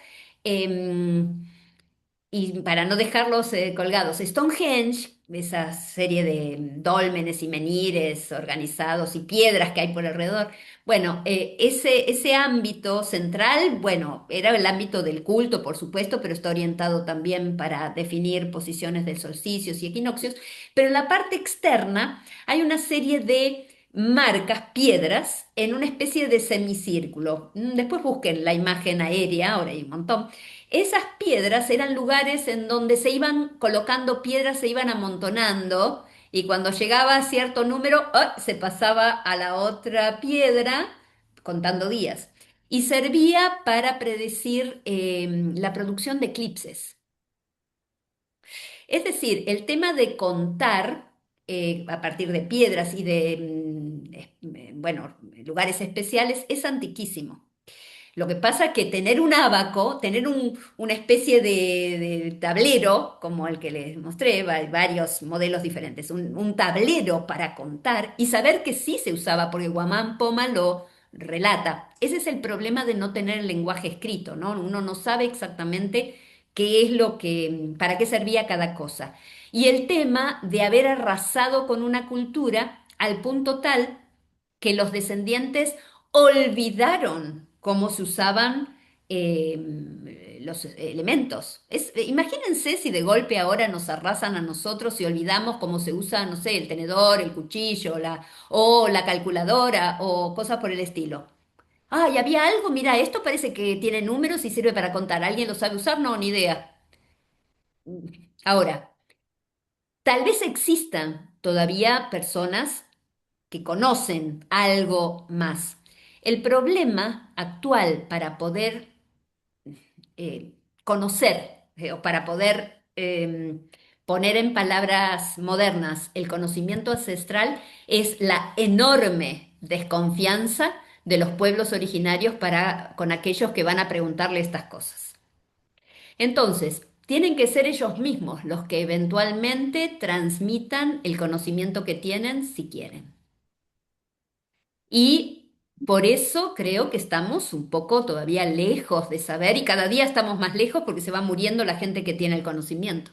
Y para no dejarlos colgados, Stonehenge, esa serie de dólmenes y menhires organizados y piedras que hay por alrededor, bueno, ese ámbito central, bueno, era el ámbito del culto, por supuesto, pero está orientado también para definir posiciones de solsticios y equinoccios, pero en la parte externa hay una serie de marcas, piedras, en una especie de semicírculo. Después busquen la imagen aérea, ahora hay un montón. Esas piedras eran lugares en donde se iban colocando piedras, se iban amontonando y cuando llegaba a cierto número, se pasaba a la otra piedra contando días. Y servía para predecir la producción de eclipses. Es decir, el tema de contar a partir de piedras y de, bueno, lugares especiales es antiquísimo. Lo que pasa es que tener un ábaco, tener una especie de tablero, como el que les mostré, hay varios modelos diferentes, un tablero para contar y saber que sí se usaba, porque Guamán Poma lo relata. Ese es el problema de no tener el lenguaje escrito, ¿no? Uno no sabe exactamente qué es lo que, para qué servía cada cosa. Y el tema de haber arrasado con una cultura al punto tal que los descendientes olvidaron cómo se usaban los elementos. Imagínense si de golpe ahora nos arrasan a nosotros y olvidamos cómo se usa, no sé, el tenedor, el cuchillo, o la calculadora o cosas por el estilo. Ay, había algo, mira, esto parece que tiene números y sirve para contar. ¿Alguien lo sabe usar? No, ni idea. Ahora, tal vez existan todavía personas que conocen algo más. El problema actual para poder conocer o para poder poner en palabras modernas el conocimiento ancestral es la enorme desconfianza de los pueblos originarios con aquellos que van a preguntarle estas cosas. Entonces, tienen que ser ellos mismos los que eventualmente transmitan el conocimiento que tienen si quieren. Y por eso creo que estamos un poco todavía lejos de saber y cada día estamos más lejos porque se va muriendo la gente que tiene el conocimiento.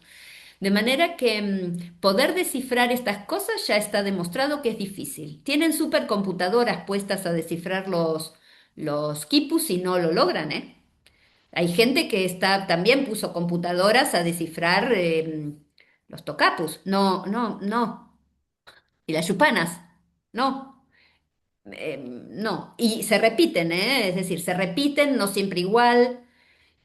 De manera que poder descifrar estas cosas ya está demostrado que es difícil. Tienen supercomputadoras puestas a descifrar los quipus y no lo logran, ¿eh? Hay gente que también puso computadoras a descifrar los tocapus. No, no, no. Y las chupanas. No. No, y se repiten, ¿eh? Es decir, se repiten, no siempre igual.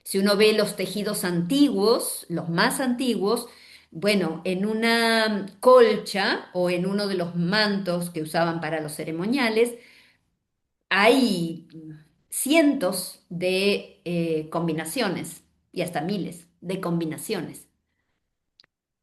Si uno ve los tejidos antiguos, los más antiguos, bueno, en una colcha o en uno de los mantos que usaban para los ceremoniales, hay cientos de combinaciones y hasta miles de combinaciones.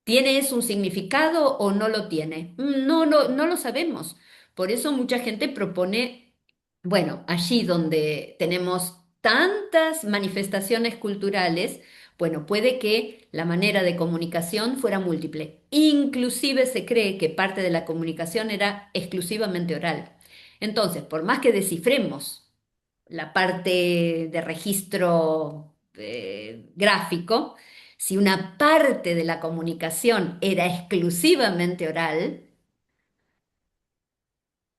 ¿Tiene eso un significado o no lo tiene? No lo sabemos. Por eso mucha gente propone, bueno, allí donde tenemos tantas manifestaciones culturales, bueno, puede que la manera de comunicación fuera múltiple. Inclusive se cree que parte de la comunicación era exclusivamente oral. Entonces, por más que descifremos la parte de registro gráfico, si una parte de la comunicación era exclusivamente oral,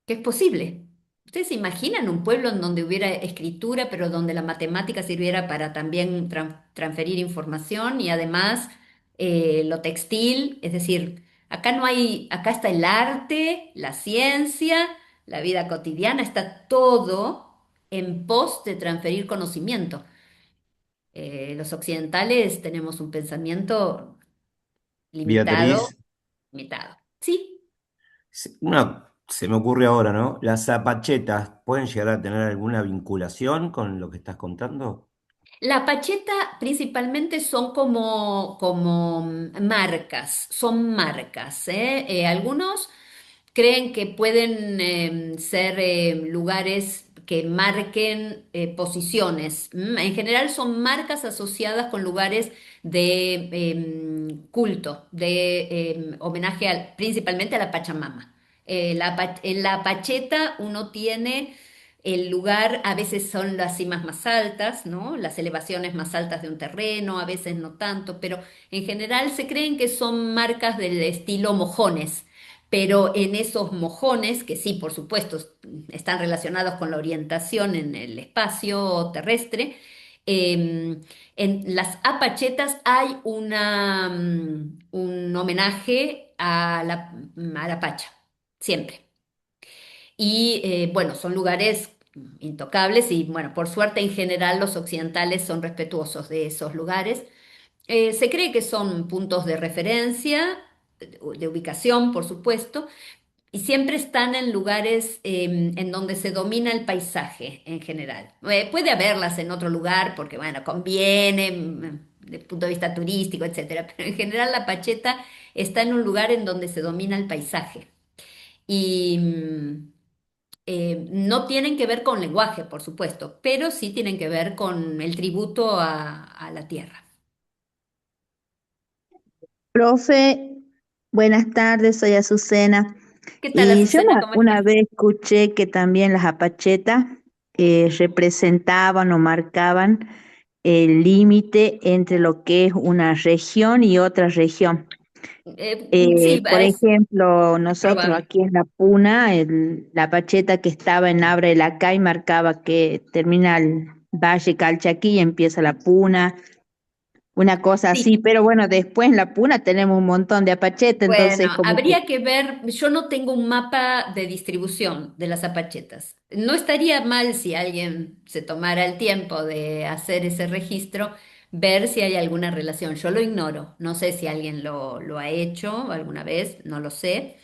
¿qué es posible? ¿Ustedes se imaginan un pueblo en donde hubiera escritura, pero donde la matemática sirviera para también transferir información y además lo textil? Es decir, acá no hay, acá está el arte, la ciencia, la vida cotidiana, está todo en pos de transferir conocimiento. Los occidentales tenemos un pensamiento limitado, Beatriz, limitado. Sí. se me ocurre ahora, ¿no? ¿Las zapachetas pueden llegar a tener alguna vinculación con lo que estás contando? La pacheta principalmente son como marcas, son marcas, ¿eh? Algunos creen que pueden ser lugares que marquen posiciones. En general son marcas asociadas con lugares de culto, de homenaje principalmente a la Pachamama. En la Pacheta uno tiene el lugar, a veces son las cimas más altas, ¿no? Las elevaciones más altas de un terreno, a veces no tanto, pero en general se creen que son marcas del estilo mojones. Pero en esos mojones, que sí, por supuesto, están relacionados con la orientación en el espacio terrestre, en las apachetas hay un homenaje a la Pacha, siempre. Y bueno, son lugares intocables y bueno, por suerte en general los occidentales son respetuosos de esos lugares. Se cree que son puntos de referencia, de ubicación, por supuesto, y siempre están en lugares en donde se domina el paisaje en general. Puede haberlas en otro lugar porque, bueno, conviene desde el punto de vista turístico, etcétera, pero en general la Pacheta está en un lugar en donde se domina el paisaje. Y no tienen que ver con lenguaje, por supuesto, pero sí tienen que ver con el tributo a la tierra. Profe, buenas tardes, soy Azucena. ¿Qué tal, Y yo Azucena? ¿Cómo una estás? vez escuché que también las apachetas representaban o marcaban el límite entre lo que es una región y otra región. Sí, Por ejemplo, es nosotros probable. aquí en La Puna, la pacheta que estaba en Abra de la Cay marcaba que termina el Valle Calchaquí y empieza La Puna, una cosa así, Sí. pero bueno, después en La Puna tenemos un montón de apacheta, entonces Bueno, como que habría que ver, yo no tengo un mapa de distribución de las apachetas. No estaría mal si alguien se tomara el tiempo de hacer ese registro, ver si hay alguna relación. Yo lo ignoro, no sé si alguien lo ha hecho alguna vez, no lo sé.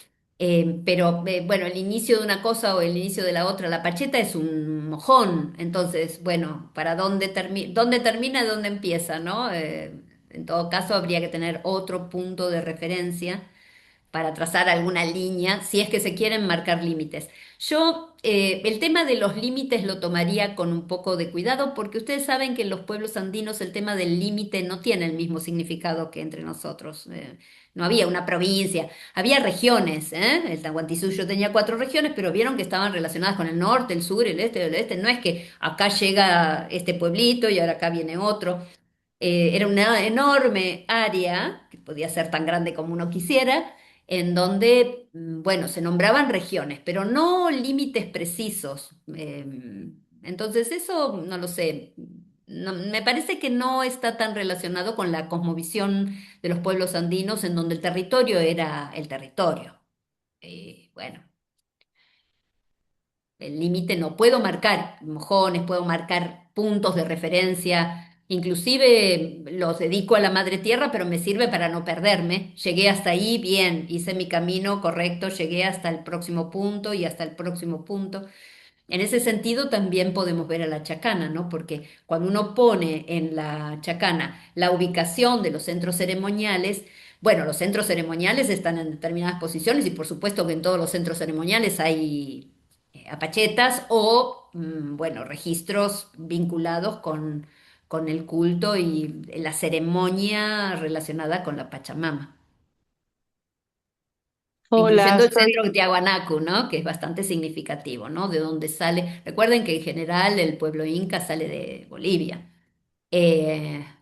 Pero bueno, el inicio de una cosa o el inicio de la otra, la pacheta es un mojón, entonces, bueno, ¿para dónde termina y dónde empieza, no? En todo caso, habría que tener otro punto de referencia para trazar alguna línea, si es que se quieren marcar límites. Yo el tema de los límites lo tomaría con un poco de cuidado porque ustedes saben que en los pueblos andinos el tema del límite no tiene el mismo significado que entre nosotros. No había una provincia, había regiones, ¿eh? El Tahuantinsuyo tenía 4 regiones, pero vieron que estaban relacionadas con el norte, el sur, el este, el oeste. No es que acá llega este pueblito y ahora acá viene otro. Era una enorme área, que podía ser tan grande como uno quisiera, en donde, bueno, se nombraban regiones, pero no límites precisos. Entonces, eso no lo sé. Me parece que no está tan relacionado con la cosmovisión de los pueblos andinos, en donde el territorio era el territorio. Bueno, el límite, no puedo marcar mojones, puedo marcar puntos de referencia. Inclusive los dedico a la madre tierra, pero me sirve para no perderme. Llegué hasta ahí, bien, hice mi camino correcto, llegué hasta el próximo punto y hasta el próximo punto. En ese sentido también podemos ver a la chacana, ¿no? Porque cuando uno pone en la chacana la ubicación de los centros ceremoniales, bueno, los centros ceremoniales están en determinadas posiciones y por supuesto que en todos los centros ceremoniales hay apachetas o, bueno, registros vinculados con el culto y la ceremonia relacionada con la Pachamama, Hola, incluyendo el soy, centro de Tiahuanacu, ¿no? Que es bastante significativo, ¿no? De dónde sale. Recuerden que en general el pueblo inca sale de Bolivia.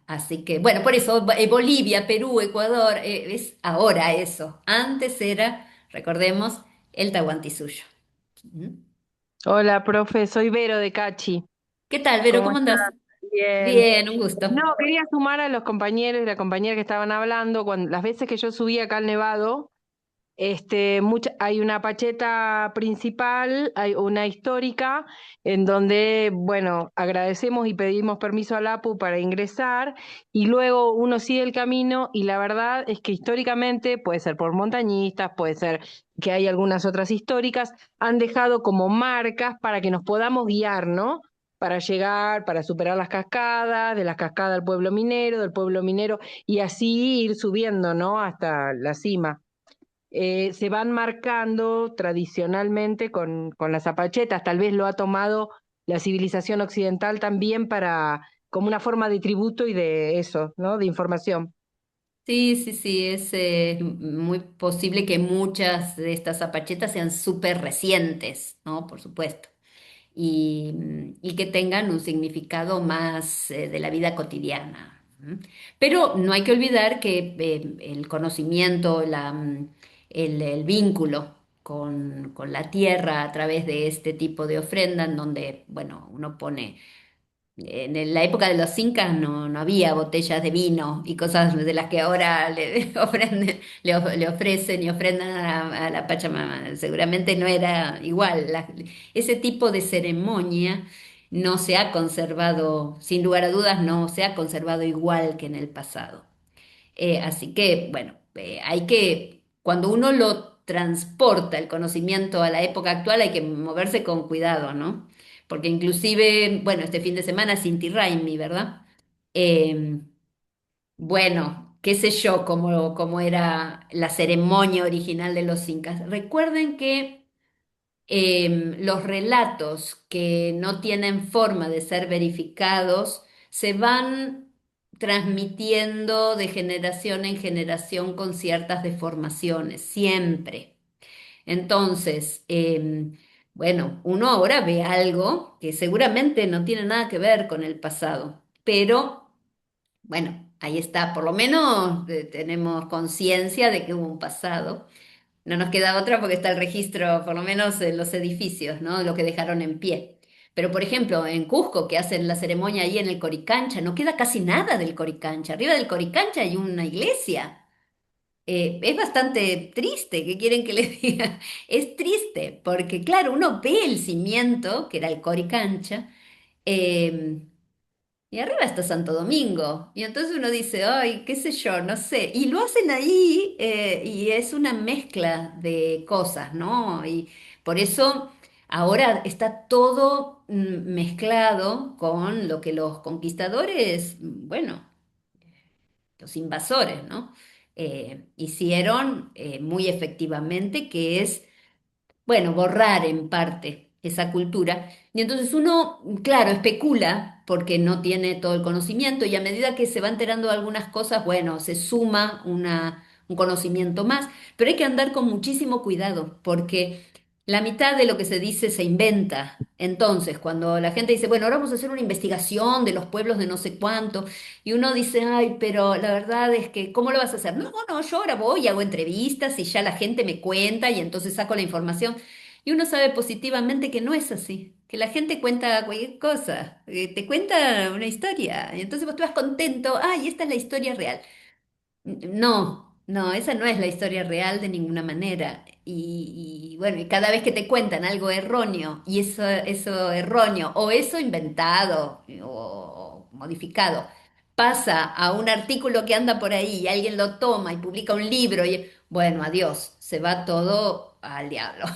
Así que, bueno, por eso Bolivia, Perú, Ecuador, es ahora eso. Antes era, recordemos, el Tahuantinsuyo. ¿Mm? hola, profe, soy Vero de Cachi. ¿Qué tal, Vero? ¿Cómo ¿Cómo estás? andás? Bien. Bien, un gusto. No, quería sumar a los compañeros y la compañera que estaban hablando, las veces que yo subí acá al Nevado. Hay una pacheta principal, hay una histórica, en donde, bueno, agradecemos y pedimos permiso al APU para ingresar, y luego uno sigue el camino, y la verdad es que históricamente, puede ser por montañistas, puede ser que hay algunas otras históricas, han dejado como marcas para que nos podamos guiar, ¿no? Para llegar, para superar las cascadas, de las cascadas al pueblo minero, del pueblo minero, y así ir subiendo, ¿no? Hasta la cima. Se van marcando tradicionalmente con las zapachetas. Tal vez lo ha tomado la civilización occidental también para, como una forma de tributo y de eso, ¿no? De información. Sí, sí, sí, es muy posible que muchas de estas apachetas sean súper recientes, ¿no? Por supuesto. Y que tengan un significado más de la vida cotidiana. ¿M? Pero no hay que olvidar que el conocimiento, el vínculo con la tierra a través de este tipo de ofrenda, en donde, bueno, uno pone la época de los incas no había botellas de vino y cosas de las que ahora le ofrecen y ofrendan a la Pachamama. Seguramente no era igual. Ese tipo de ceremonia no se ha conservado, sin lugar a dudas, no se ha conservado igual que en el pasado. Así que, bueno, hay que, cuando uno lo transporta el conocimiento a la época actual, hay que moverse con cuidado, ¿no? Porque inclusive, bueno, este fin de semana es Inti Raymi, ¿verdad? Eh, bueno, qué sé yo, cómo era la ceremonia original de los incas. Recuerden que los relatos que no tienen forma de ser verificados se van transmitiendo de generación en generación con ciertas deformaciones, siempre. Entonces, bueno, uno ahora ve algo que seguramente no tiene nada que ver con el pasado, pero bueno, ahí está, por lo menos tenemos conciencia de que hubo un pasado. No nos queda otra porque está el registro, por lo menos en los edificios, ¿no? Lo que dejaron en pie. Pero, por ejemplo, en Cusco, que hacen la ceremonia ahí en el Coricancha, no queda casi nada del Coricancha. Arriba del Coricancha hay una iglesia. Es bastante triste, ¿qué quieren que les diga? Es triste, porque claro, uno ve el cimiento, que era el Coricancha, eh, y arriba está Santo Domingo. Y entonces uno dice, ay, qué sé yo, no sé. Y lo hacen ahí y es una mezcla de cosas, ¿no? Y por eso ahora está todo mezclado con lo que los conquistadores, bueno, los invasores, ¿no? Hicieron muy efectivamente, que es bueno, borrar en parte esa cultura. Y entonces uno, claro, especula porque no tiene todo el conocimiento y a medida que se va enterando de algunas cosas, bueno, se suma un conocimiento más, pero hay que andar con muchísimo cuidado porque la mitad de lo que se dice se inventa. Entonces, cuando la gente dice, bueno, ahora vamos a hacer una investigación de los pueblos de no sé cuánto, y uno dice, ay, pero la verdad es que, ¿cómo lo vas a hacer? No, no, yo ahora voy y hago entrevistas y ya la gente me cuenta y entonces saco la información. Y uno sabe positivamente que no es así, que la gente cuenta cualquier cosa, te cuenta una historia, y entonces vos te vas contento, ay, esta es la historia real. No, No, esa no es la historia real de ninguna manera. Y bueno, y cada vez que te cuentan algo erróneo, y eso erróneo, o eso inventado o modificado, pasa a un artículo que anda por ahí y alguien lo toma y publica un libro, y bueno, adiós, se va todo al diablo.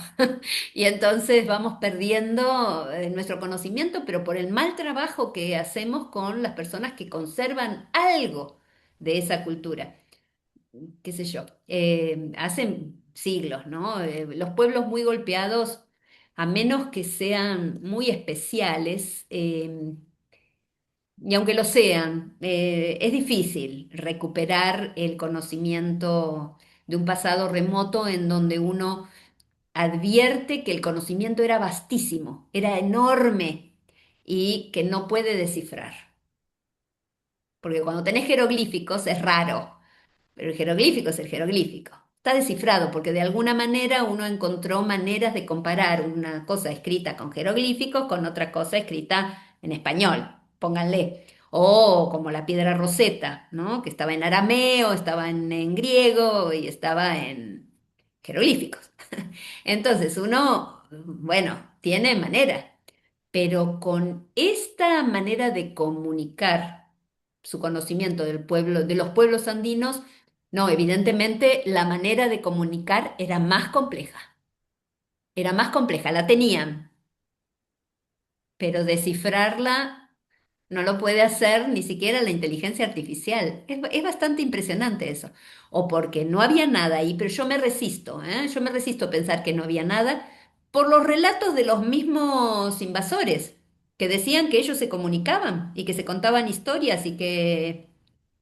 Y entonces vamos perdiendo nuestro conocimiento, pero por el mal trabajo que hacemos con las personas que conservan algo de esa cultura, qué sé yo, hace siglos, ¿no? Los pueblos muy golpeados, a menos que sean muy especiales, y aunque lo sean, es difícil recuperar el conocimiento de un pasado remoto en donde uno advierte que el conocimiento era vastísimo, era enorme y que no puede descifrar. Porque cuando tenés jeroglíficos es raro. Pero el jeroglífico es el jeroglífico. Está descifrado porque de alguna manera uno encontró maneras de comparar una cosa escrita con jeroglíficos con otra cosa escrita en español, pónganle. O como la piedra Rosetta, ¿no? Que estaba en arameo, estaba en griego y estaba en jeroglíficos. Entonces uno, bueno, tiene manera, pero con esta manera de comunicar su conocimiento del pueblo, de los pueblos andinos, no, evidentemente la manera de comunicar era más compleja, la tenían, pero descifrarla no lo puede hacer ni siquiera la inteligencia artificial. Es bastante impresionante eso. O porque no había nada ahí, pero yo me resisto, ¿eh? Yo me resisto a pensar que no había nada por los relatos de los mismos invasores, que decían que ellos se comunicaban y que se contaban historias y que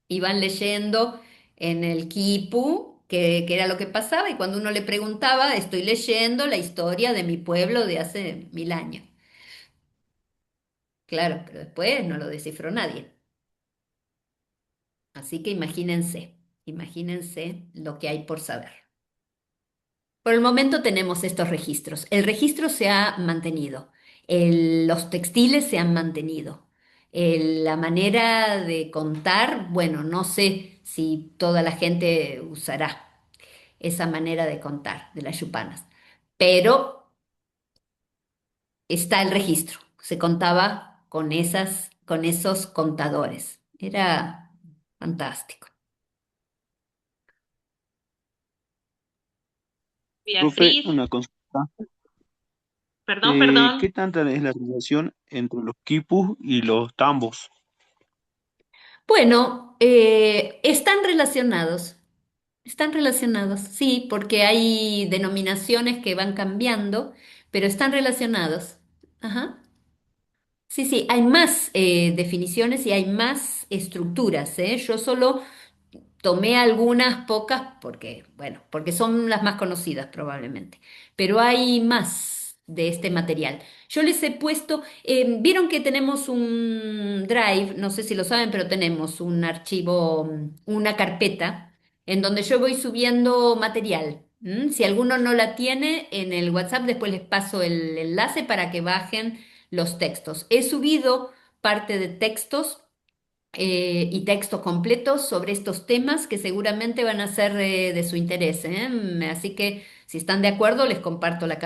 iban leyendo en el quipu, que era lo que pasaba, y cuando uno le preguntaba, estoy leyendo la historia de mi pueblo de hace 1000 años. Claro, pero después no lo descifró nadie. Así que imagínense lo que hay por saber. Por el momento tenemos estos registros. El registro se ha mantenido, los textiles se han mantenido. La manera de contar, bueno, no sé si toda la gente usará esa manera de contar de las chupanas, pero está el registro. Se contaba con esos contadores. Era fantástico. Profe, Beatriz, una consulta. perdón. ¿Qué tanta es la relación entre los quipus y los tambos? Bueno, están relacionados, sí, porque hay denominaciones que van cambiando, pero están relacionados. Ajá. Sí, sí, hay más definiciones y hay más estructuras, ¿eh? Yo solo tomé algunas pocas porque, bueno, porque son las más conocidas probablemente, pero hay más de este material. Yo les he puesto, vieron que tenemos un Drive, no sé si lo saben, pero tenemos un archivo, una carpeta en donde yo voy subiendo material. Si alguno no la tiene, en el WhatsApp después les paso el enlace para que bajen los textos. He subido parte de textos y textos completos sobre estos temas que seguramente van a ser de su interés, ¿eh? Así que si están de acuerdo, les comparto la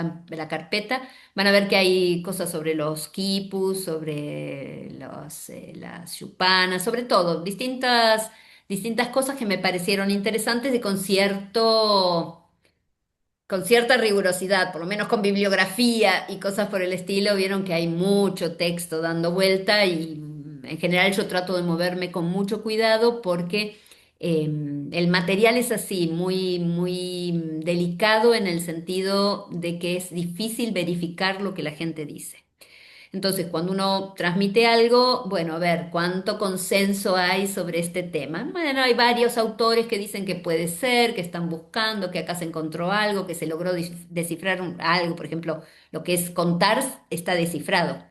carpeta. Van a ver que hay cosas sobre los quipus, sobre las chupanas, sobre todo, distintas cosas que me parecieron interesantes y con cierta rigurosidad, por lo menos con bibliografía y cosas por el estilo, vieron que hay mucho texto dando vuelta y en general yo trato de moverme con mucho cuidado porque el material es así, muy delicado en el sentido de que es difícil verificar lo que la gente dice. Entonces, cuando uno transmite algo, bueno, a ver, ¿cuánto consenso hay sobre este tema? Bueno, hay varios autores que dicen que puede ser, que están buscando, que acá se encontró algo, que se logró descifrar algo, por ejemplo, lo que es contar está descifrado,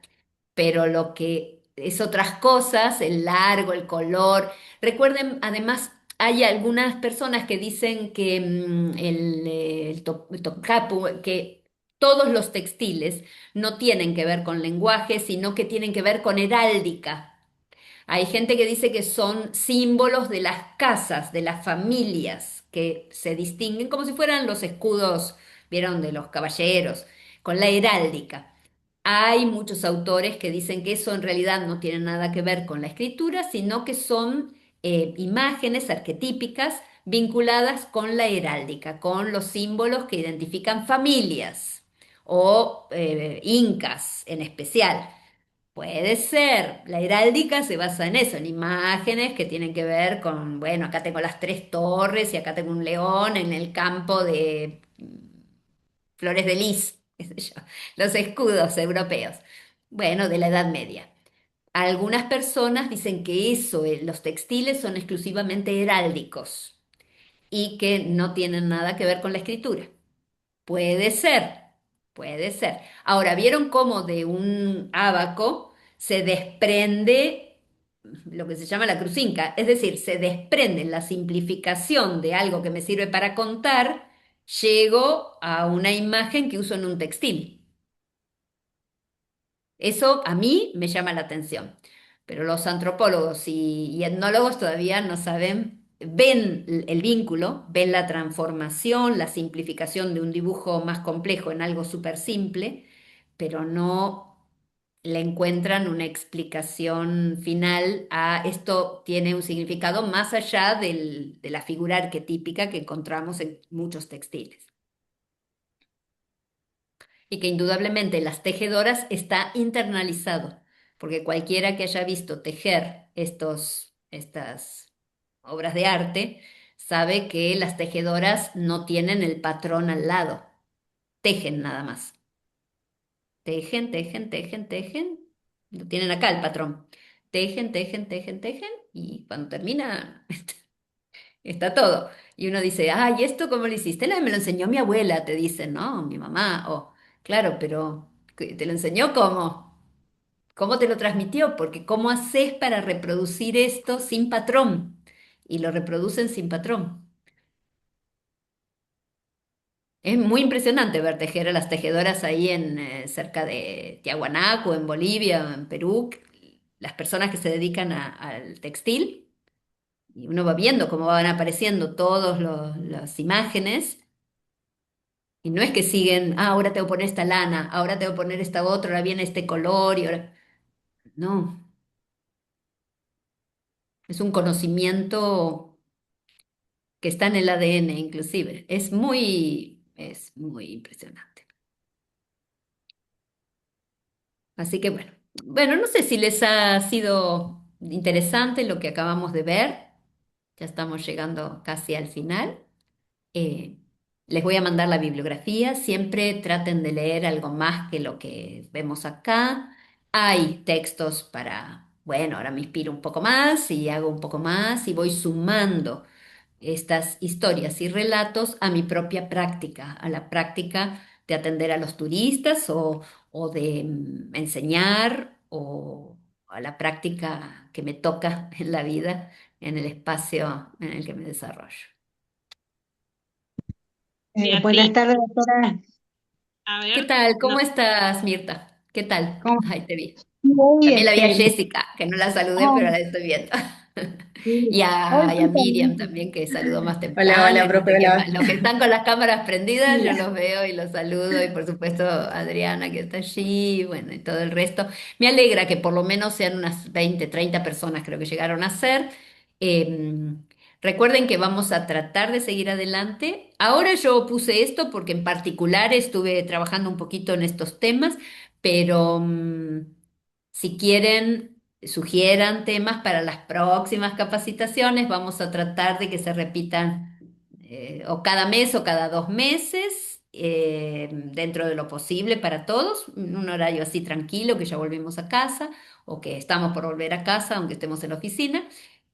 pero lo que es otras cosas, el largo, el color. Recuerden, además, hay algunas personas que dicen que el tocapu, que todos los textiles no tienen que ver con lenguaje, sino que tienen que ver con heráldica. Hay gente que dice que son símbolos de las casas, de las familias, que se distinguen como si fueran los escudos, vieron, de los caballeros, con la heráldica. Hay muchos autores que dicen que eso en realidad no tiene nada que ver con la escritura, sino que son imágenes arquetípicas vinculadas con la heráldica, con los símbolos que identifican familias o incas en especial. Puede ser, la heráldica se basa en eso, en imágenes que tienen que ver con, bueno, acá tengo las tres torres y acá tengo un león en el campo de Flores de Lis, qué sé yo, los escudos europeos. Bueno, de la Edad Media. Algunas personas dicen que eso, los textiles son exclusivamente heráldicos y que no tienen nada que ver con la escritura. Puede ser, puede ser. Ahora, ¿vieron cómo de un ábaco se desprende lo que se llama la cruzinca? Es decir, se desprende la simplificación de algo que me sirve para contar, llego a una imagen que uso en un textil. Eso a mí me llama la atención, pero los antropólogos y etnólogos todavía no saben, ven el vínculo, ven la transformación, la simplificación de un dibujo más complejo en algo súper simple, pero no le encuentran una explicación final a esto tiene un significado más allá de la figura arquetípica que encontramos en muchos textiles y que indudablemente las tejedoras está internalizado, porque cualquiera que haya visto tejer estas obras de arte sabe que las tejedoras no tienen el patrón al lado, tejen nada más. Tejen, tejen, tejen, tejen. Lo tienen acá el patrón. Tejen, tejen, tejen, tejen. Y cuando termina, está todo. Y uno dice, ay, ¿esto cómo lo hiciste? Me lo enseñó mi abuela, te dicen, ¿no? Mi mamá. O, claro, pero ¿te lo enseñó cómo? ¿Cómo te lo transmitió? Porque ¿cómo haces para reproducir esto sin patrón? Y lo reproducen sin patrón. Es muy impresionante ver tejer a las tejedoras ahí cerca de Tiahuanaco, en Bolivia, en Perú, las personas que se dedican al textil. Y uno va viendo cómo van apareciendo todas las imágenes. Y no es que siguen, ah, ahora tengo que poner esta lana, ahora tengo que poner esta otra, ahora viene este color y ahora... No, es un conocimiento que está en el ADN inclusive. Es muy impresionante. Así que bueno, bueno, no sé si les ha sido interesante lo que acabamos de ver. Ya estamos llegando casi al final. Eh, Les voy a mandar la bibliografía. Siempre traten de leer algo más que lo que vemos acá. Hay textos para, bueno, ahora me inspiro un poco más y hago un poco más y voy sumando estas historias y relatos a mi propia práctica, a la práctica de atender a los turistas o de enseñar o a la práctica que me toca en la vida, en el espacio en el que me desarrollo. Beatriz, Buenas tardes, doctora. a ¿Qué ver, tal? no, ¿Cómo estás, Mirta? ¿Qué tal? ¿Cómo Ay, te vi. estoy? También la vi a Jessica, que no la saludé, Oh, pero la estoy viendo. sí. Y a, Hoy y a Miriam justamente. también, que saludó más Hola, temprano. hola, Y no profe, sé qué hola. más. Los que están con las cámaras prendidas, yo Hola. los veo y los saludo. Y por supuesto, Adriana, que está allí, bueno, y todo el resto. Me alegra que por lo menos sean unas 20, 30 personas, creo que llegaron a ser. Eh, Recuerden que vamos a tratar de seguir adelante. Ahora yo puse esto porque en particular estuve trabajando un poquito en estos temas, pero si quieren, sugieran temas para las próximas capacitaciones. Vamos a tratar de que se repitan o cada mes o cada 2 meses, dentro de lo posible para todos, un horario así tranquilo, que ya volvimos a casa o que estamos por volver a casa, aunque estemos en la oficina.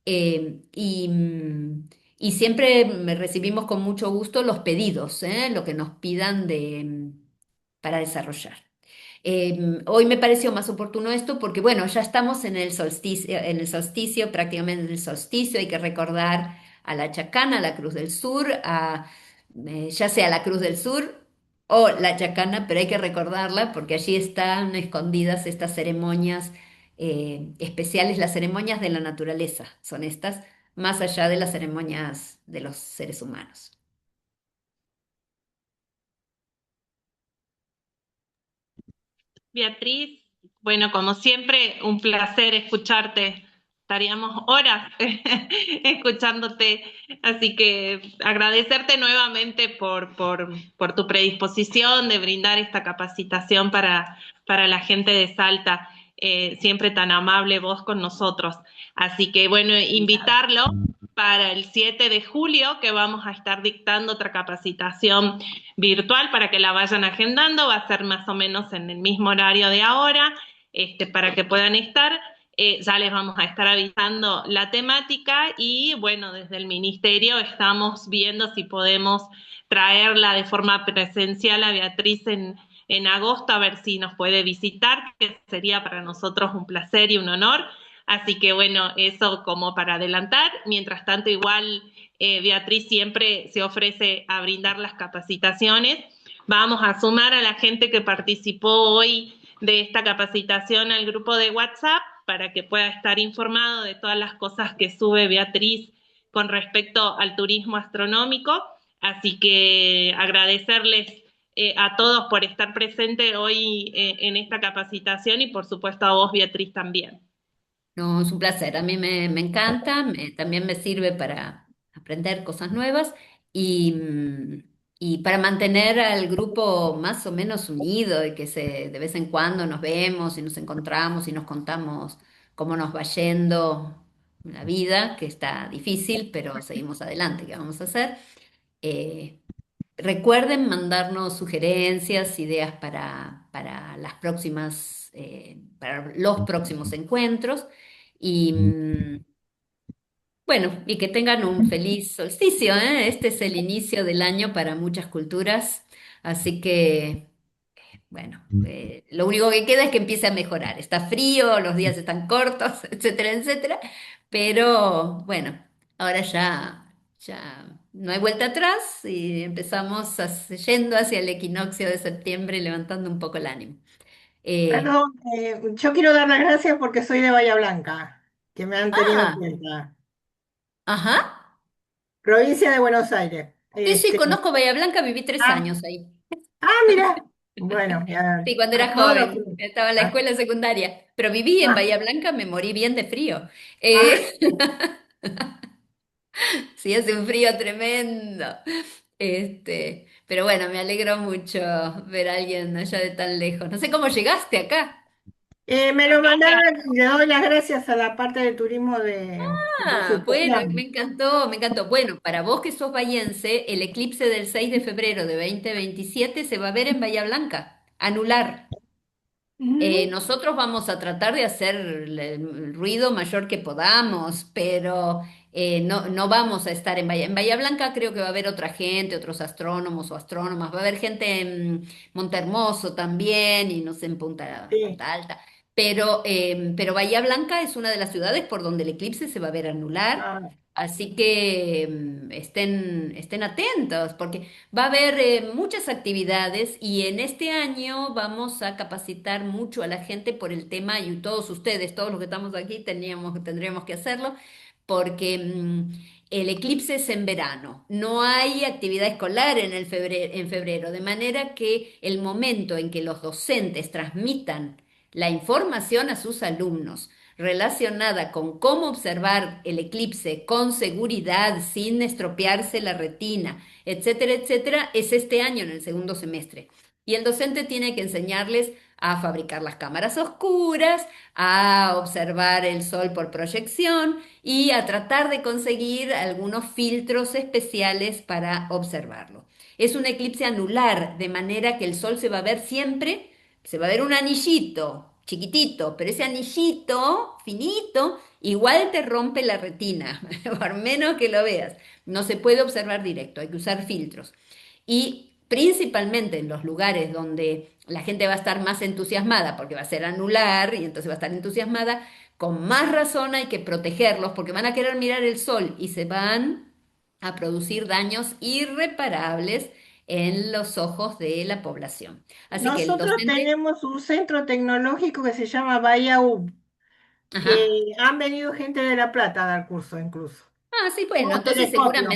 Y siempre recibimos con mucho gusto los pedidos, lo que nos pidan para desarrollar. Hoy me pareció más oportuno esto porque, bueno, ya estamos en el solsticio, prácticamente en el solsticio, hay que recordar a la Chacana, a la Cruz del Sur, ya sea la Cruz del Sur o la Chacana, pero hay que recordarla porque allí están escondidas estas ceremonias especiales, las ceremonias de la naturaleza, son estas, más allá de las ceremonias de los seres humanos. Beatriz, bueno, como siempre, un placer escucharte. Estaríamos horas escuchándote, así que agradecerte nuevamente por tu predisposición de brindar esta capacitación para la gente de Salta, siempre tan amable vos con nosotros. Así que bueno, invitarlo para el 7 de julio, que vamos a estar dictando otra capacitación virtual para que la vayan agendando, va a ser más o menos en el mismo horario de ahora, para que puedan estar. Ya les vamos a estar avisando la temática y bueno, desde el ministerio estamos viendo si podemos traerla de forma presencial a Beatriz en agosto, a ver si nos puede visitar, que sería para nosotros un placer y un honor. Así que bueno, eso como para adelantar. Mientras tanto, igual Beatriz siempre se ofrece a brindar las capacitaciones. Vamos a sumar a la gente que participó hoy de esta capacitación al grupo de WhatsApp para que pueda estar informado de todas las cosas que sube Beatriz con respecto al turismo astronómico. Así que agradecerles a todos por estar presentes hoy en esta capacitación y por supuesto a vos, Beatriz, también. No, es un placer. A mí me encanta, también me sirve para aprender cosas nuevas y, y para mantener al grupo más o menos unido y que de vez en cuando nos vemos y nos encontramos y nos contamos cómo nos va yendo la vida, que está difícil, pero seguimos adelante. ¿Qué vamos a hacer? Eh, Recuerden mandarnos sugerencias, ideas para las próximas, para los próximos encuentros y bueno, y que tengan un feliz solsticio, ¿eh? Este es el inicio del año para muchas culturas, así que bueno, lo único que queda es que empiece a mejorar. Está frío, los días están cortos, etcétera, etcétera. Pero bueno, ahora ya no hay vuelta atrás y empezamos yendo hacia el equinoccio de septiembre, levantando un poco el ánimo. Eh, Perdón, yo quiero dar las gracias porque soy de Bahía Blanca, que me han tenido en ah, cuenta. ajá. Provincia de Buenos Aires. Sí, sí, conozco Bahía Blanca, viví 3 años ahí. Mira. Bueno, Sí, cuando a era todos los joven, estaba en la ah, escuela secundaria, pero viví en ah, Bahía Blanca, me morí bien de frío. ah, Sí, hace un frío tremendo. Pero bueno, me alegró mucho ver a alguien allá de tan lejos. No sé cómo llegaste acá. me lo mandaron y le doy las gracias a la parte de turismo de su Bueno, me plan. encantó, me encantó. Bueno, para vos que sos bahiense, el eclipse del 6 de febrero de 2027 se va a ver en Bahía Blanca, anular. Ujú. Nosotros vamos a tratar de hacer el ruido mayor que podamos, pero no vamos a estar en Bahía. En Bahía Blanca creo que va a haber otra gente, otros astrónomos o astrónomas. Va a haber gente en Montehermoso también y no sé, en Sí. Punta Alta. Pero Bahía Blanca es una de las ciudades por donde el eclipse se va a ver anular. Ah, Así que estén atentos, porque va a haber muchas actividades y en este año vamos a capacitar mucho a la gente por el tema, y todos ustedes, todos los que estamos aquí, tendríamos que hacerlo, porque el eclipse es en verano, no hay actividad escolar en febrero, de manera que el momento en que los docentes transmitan la información a sus alumnos relacionada con cómo observar el eclipse con seguridad, sin estropearse la retina, etcétera, etcétera, es este año en el segundo semestre. Y el docente tiene que enseñarles a fabricar las cámaras oscuras, a observar el sol por proyección y a tratar de conseguir algunos filtros especiales para observarlo. Es un eclipse anular, de manera que el sol se va a ver siempre, se va a ver un anillito chiquitito, pero ese anillito finito igual te rompe la retina, por menos que lo veas. No se puede observar directo, hay que usar filtros. Y principalmente en los lugares donde la gente va a estar más entusiasmada, porque va a ser anular y entonces va a estar entusiasmada, con más razón hay que protegerlos porque van a querer mirar el sol y se van a producir daños irreparables en los ojos de la población. Así que el nosotros docente... tenemos un centro tecnológico que se llama Bahía U, que Ajá. han venido gente de La Plata a dar curso incluso. Ah, sí, bueno, o entonces telescopio.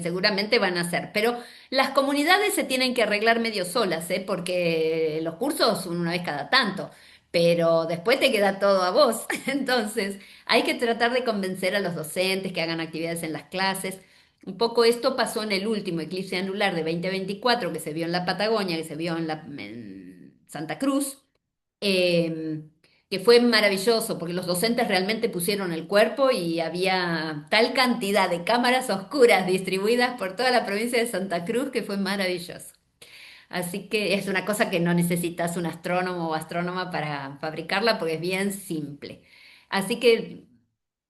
seguramente van a hacer, pero las comunidades se tienen que arreglar medio solas, ¿eh? Porque los cursos son una vez cada tanto, pero después te queda todo a vos. Entonces, hay que tratar de convencer a los docentes que hagan actividades en las clases. Un poco esto pasó en el último eclipse anular de 2024 que se vio en la Patagonia, que se vio en Santa Cruz, eh, que fue maravilloso porque los docentes realmente pusieron el cuerpo y había tal cantidad de cámaras oscuras distribuidas por toda la provincia de Santa Cruz que fue maravilloso. Así que es una cosa que no necesitas un astrónomo o astrónoma para fabricarla porque es bien simple. Así que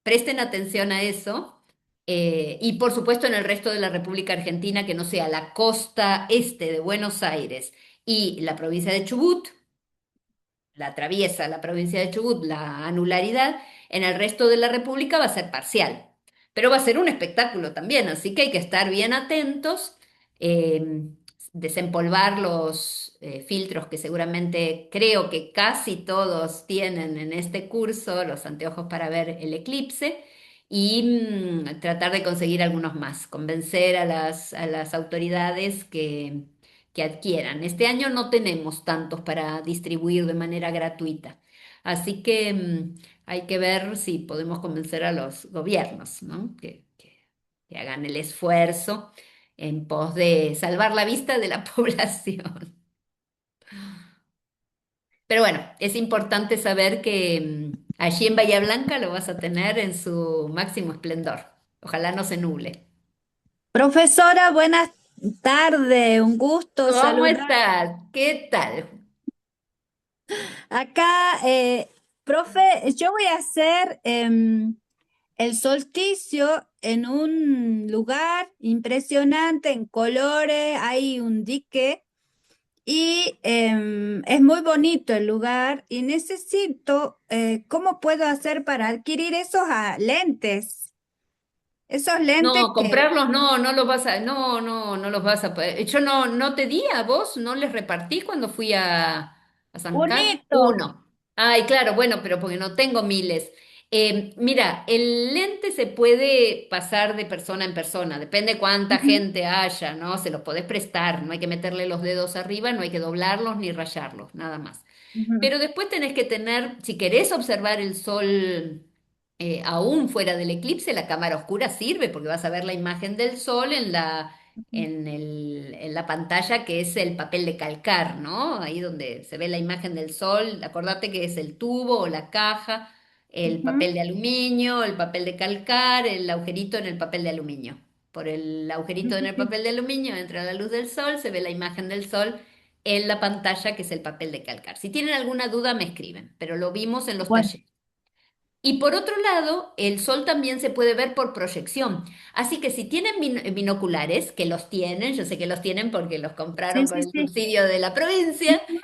presten atención a eso. Y por supuesto en el resto de la República Argentina, que no sea la costa este de Buenos Aires y la provincia de Chubut, la atraviesa la provincia de Chubut, la anularidad, en el resto de la República va a ser parcial. Pero va a ser un espectáculo también, así que hay que estar bien atentos, eh, desempolvar los filtros que seguramente creo que casi todos tienen en este curso, los anteojos para ver el eclipse, y tratar de conseguir algunos más, convencer a las autoridades que adquieran. Este año no tenemos tantos para distribuir de manera gratuita, así que hay que ver si podemos convencer a los gobiernos, ¿no? Que hagan el esfuerzo en pos de salvar la vista de la población. Pero bueno, es importante saber que allí en Bahía Blanca lo vas a tener en su máximo esplendor. Ojalá no se nuble. Profesora, buenas tardes, un gusto ¿Cómo saludar. estás? ¿Qué tal? Acá, profe, yo voy a hacer el solsticio en un lugar impresionante, en colores, hay un dique y es muy bonito el lugar y necesito, ¿cómo puedo hacer para adquirir esos lentes? Esos lentes No, que... comprarlos no, no los vas a, no los vas a poder. Yo no te di a vos, no les repartí cuando fui a San Carlos. Bonito. Uno. Ay, claro, bueno, pero porque no tengo miles. Mira, el lente se puede pasar de persona en persona, depende cuánta Ujú, gente haya, ¿no? Se los podés prestar, no hay que meterle los dedos arriba, no hay que doblarlos ni rayarlos, nada más. ujú, Pero después tenés que tener, si querés observar el sol aún fuera del eclipse, la cámara oscura sirve porque vas a ver la imagen del sol ujú, en la pantalla que es el papel de calcar, ¿no? Ahí donde se ve la imagen del sol, acordate que es el tubo o la caja, el ujú. papel de aluminio, el papel de calcar, el agujerito en el papel de aluminio. Por el Sí, agujerito en sí, el sí. papel de aluminio entra la luz del sol, se ve la imagen del sol en la pantalla, que es el papel de calcar. Si tienen alguna duda, me escriben, pero lo vimos en los Bueno, talleres. Y por otro lado, el sol también se puede ver por proyección. Así que si tienen binoculares, que los tienen, yo sé que los tienen porque los sí, compraron con sí, el sí. subsidio de la provincia, Ujú,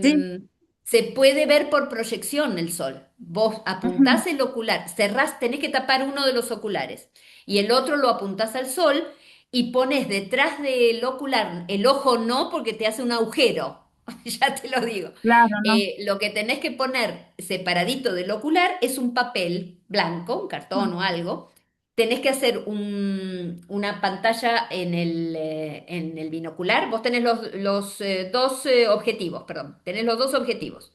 sí, eh, se puede ver por proyección el sol. Vos ujú, apuntás el ocular, cerrás, tenés que tapar uno de los oculares y el otro lo apuntás al sol y pones detrás del ocular, el ojo no porque te hace un agujero, ya te lo digo. claro, ¿no? Lo que tenés que poner separadito del ocular es un papel blanco, un cartón o algo. Tenés que hacer una pantalla en el binocular. Vos tenés los dos objetivos, perdón, tenés los dos objetivos.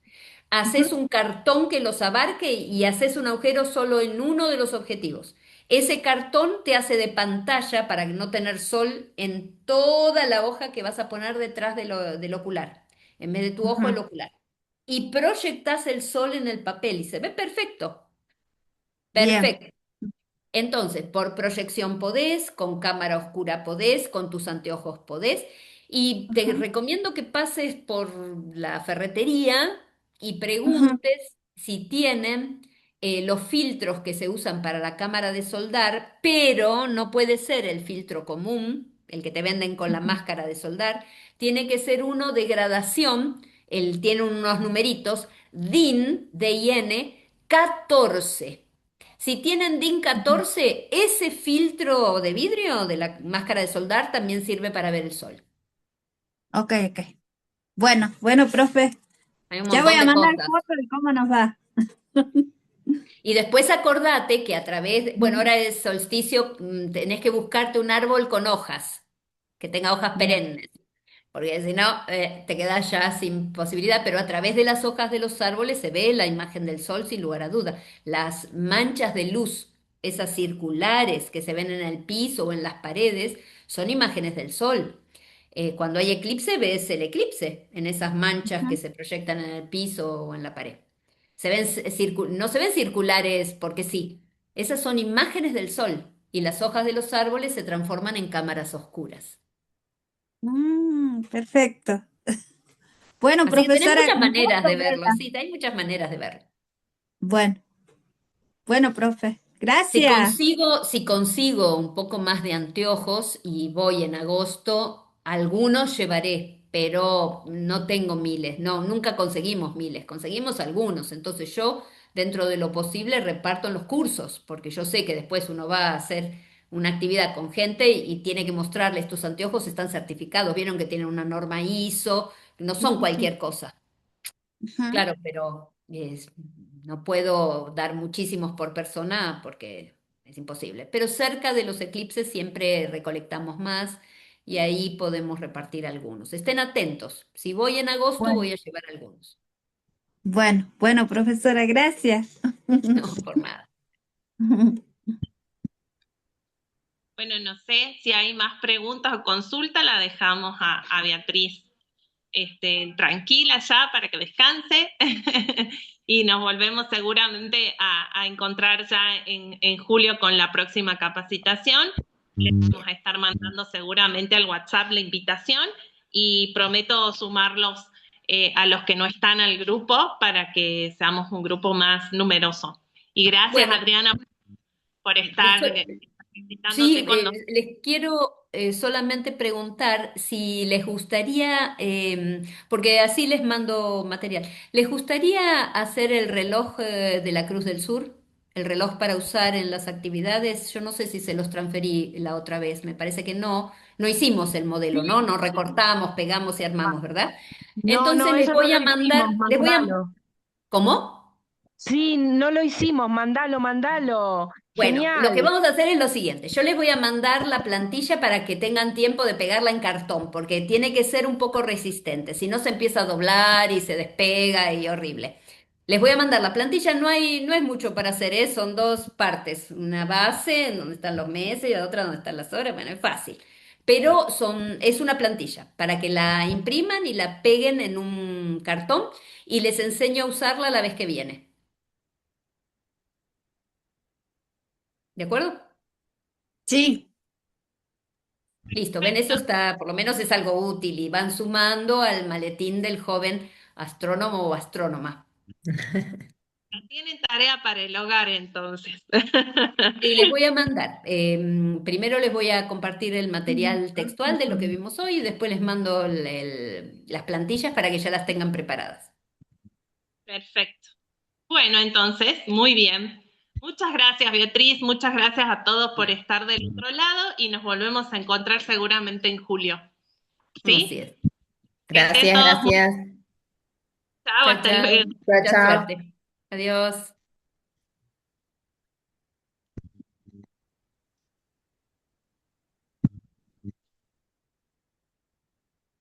Ujú, Haces un cartón que los abarque y haces un agujero solo en uno de los objetivos. Ese cartón te hace de pantalla para no tener sol en toda la hoja que vas a poner detrás del ocular. En vez de tu ojo, ujú. el ocular. Y proyectas el sol en el papel y se ve perfecto. Bien. Perfecto. Entonces, por proyección podés, con cámara oscura podés, con tus anteojos podés. Y te Ujú, recomiendo que pases por la ferretería y ujú, preguntes si tienen los filtros que se usan para la cámara de soldar, pero no puede ser el filtro común, el que te venden con la ujú, máscara de soldar, tiene que ser uno de gradación, tiene unos numeritos, DIN, D-I-N, 14. Si tienen DIN ujú. 14, ese filtro de vidrio de la máscara de soldar también sirve para ver el sol. Ok, ok. Bueno, bueno, profe, Hay un ya voy montón a de mandar cosas. fotos de cómo nos va. Y después acordate que a través, bueno, ahora es solsticio, tenés que buscarte un árbol con hojas, que tenga hojas Bien. perennes. Porque si no, te quedas ya sin posibilidad, pero a través de las hojas de los árboles se ve la imagen del sol sin lugar a duda. Las manchas de luz, esas circulares que se ven en el piso o en las paredes, son imágenes del sol. Cuando hay eclipse, ves el eclipse en esas manchas que Ujú. se proyectan en el piso o en la pared. No se ven circulares porque sí, esas son imágenes del sol y las hojas de los árboles se transforman en cámaras oscuras. Perfecto. Bueno, Así que tenés profesora, muchas un maneras gusto de verlo, verla. sí, hay muchas maneras de verlo. Bueno, bueno, profe. Si Gracias. consigo, si consigo un poco más de anteojos y voy en agosto, algunos llevaré, pero no tengo miles, no, nunca conseguimos miles, conseguimos algunos. Entonces yo, dentro de lo posible, reparto en los cursos, porque yo sé que después uno va a hacer una actividad con gente y tiene que mostrarle estos anteojos, están certificados, vieron que tienen una norma ISO, no son Ujú, cualquier cosa. ujú. Claro, pero no puedo dar muchísimos por persona porque es imposible. Pero cerca de los eclipses siempre recolectamos más y ahí podemos repartir algunos. Estén atentos. Si voy en agosto, Bueno, voy a llevar algunos. bueno, bueno, profesora, gracias. No, por nada. Bueno, no sé si hay más preguntas o consultas, la dejamos a Beatriz tranquila ya para que descanse y nos volvemos seguramente a encontrar ya en julio con la próxima capacitación. Les vamos a estar mandando seguramente al WhatsApp la invitación y prometo sumarlos a los que no están al grupo para que seamos un grupo más numeroso. Y gracias, Bueno, Adriana, por estar eso- invitándote sí, con nosotros. les quiero solamente preguntar si les gustaría, porque así les mando material, ¿les gustaría hacer el reloj de la Cruz del Sur? El reloj para usar en las actividades. Yo no sé si se los transferí la otra vez, me parece que no. No hicimos el modelo, ¿no? No recortamos, pegamos y armamos, ¿verdad? No, Entonces no, les eso no voy lo a hicimos, mandar, mandalo. ¿cómo? Sí, no lo hicimos, mandalo, mandalo. Bueno, lo que Genial. vamos a hacer es lo siguiente. Yo les voy a mandar la plantilla para que tengan tiempo de pegarla en cartón, porque tiene que ser un poco resistente. Si no, se empieza a doblar y se despega y horrible. Les voy a mandar la plantilla. No es mucho para hacer, ¿eh? Son dos partes. Una base en donde están los meses y la otra donde están las horas. Bueno, es fácil. Pero es una plantilla para que la impriman y la peguen en un cartón y les enseño a usarla la vez que viene. ¿De acuerdo? Sí, Listo, ven, eso está, por lo menos es algo útil y van sumando al maletín del joven astrónomo o astrónoma. Tienen tarea para el hogar entonces. Y les voy a mandar, primero les voy a compartir el material textual de lo que vimos hoy y después les mando las plantillas para que ya las tengan preparadas. Perfecto. Bueno, entonces, muy bien. Muchas gracias, Beatriz. Muchas gracias a todos por estar del otro lado y nos volvemos a encontrar seguramente en julio. Así ¿Sí? es. Que estén Gracias, todos muy gracias. chao, Chao, hasta chao. luego. Mucha suerte. Adiós.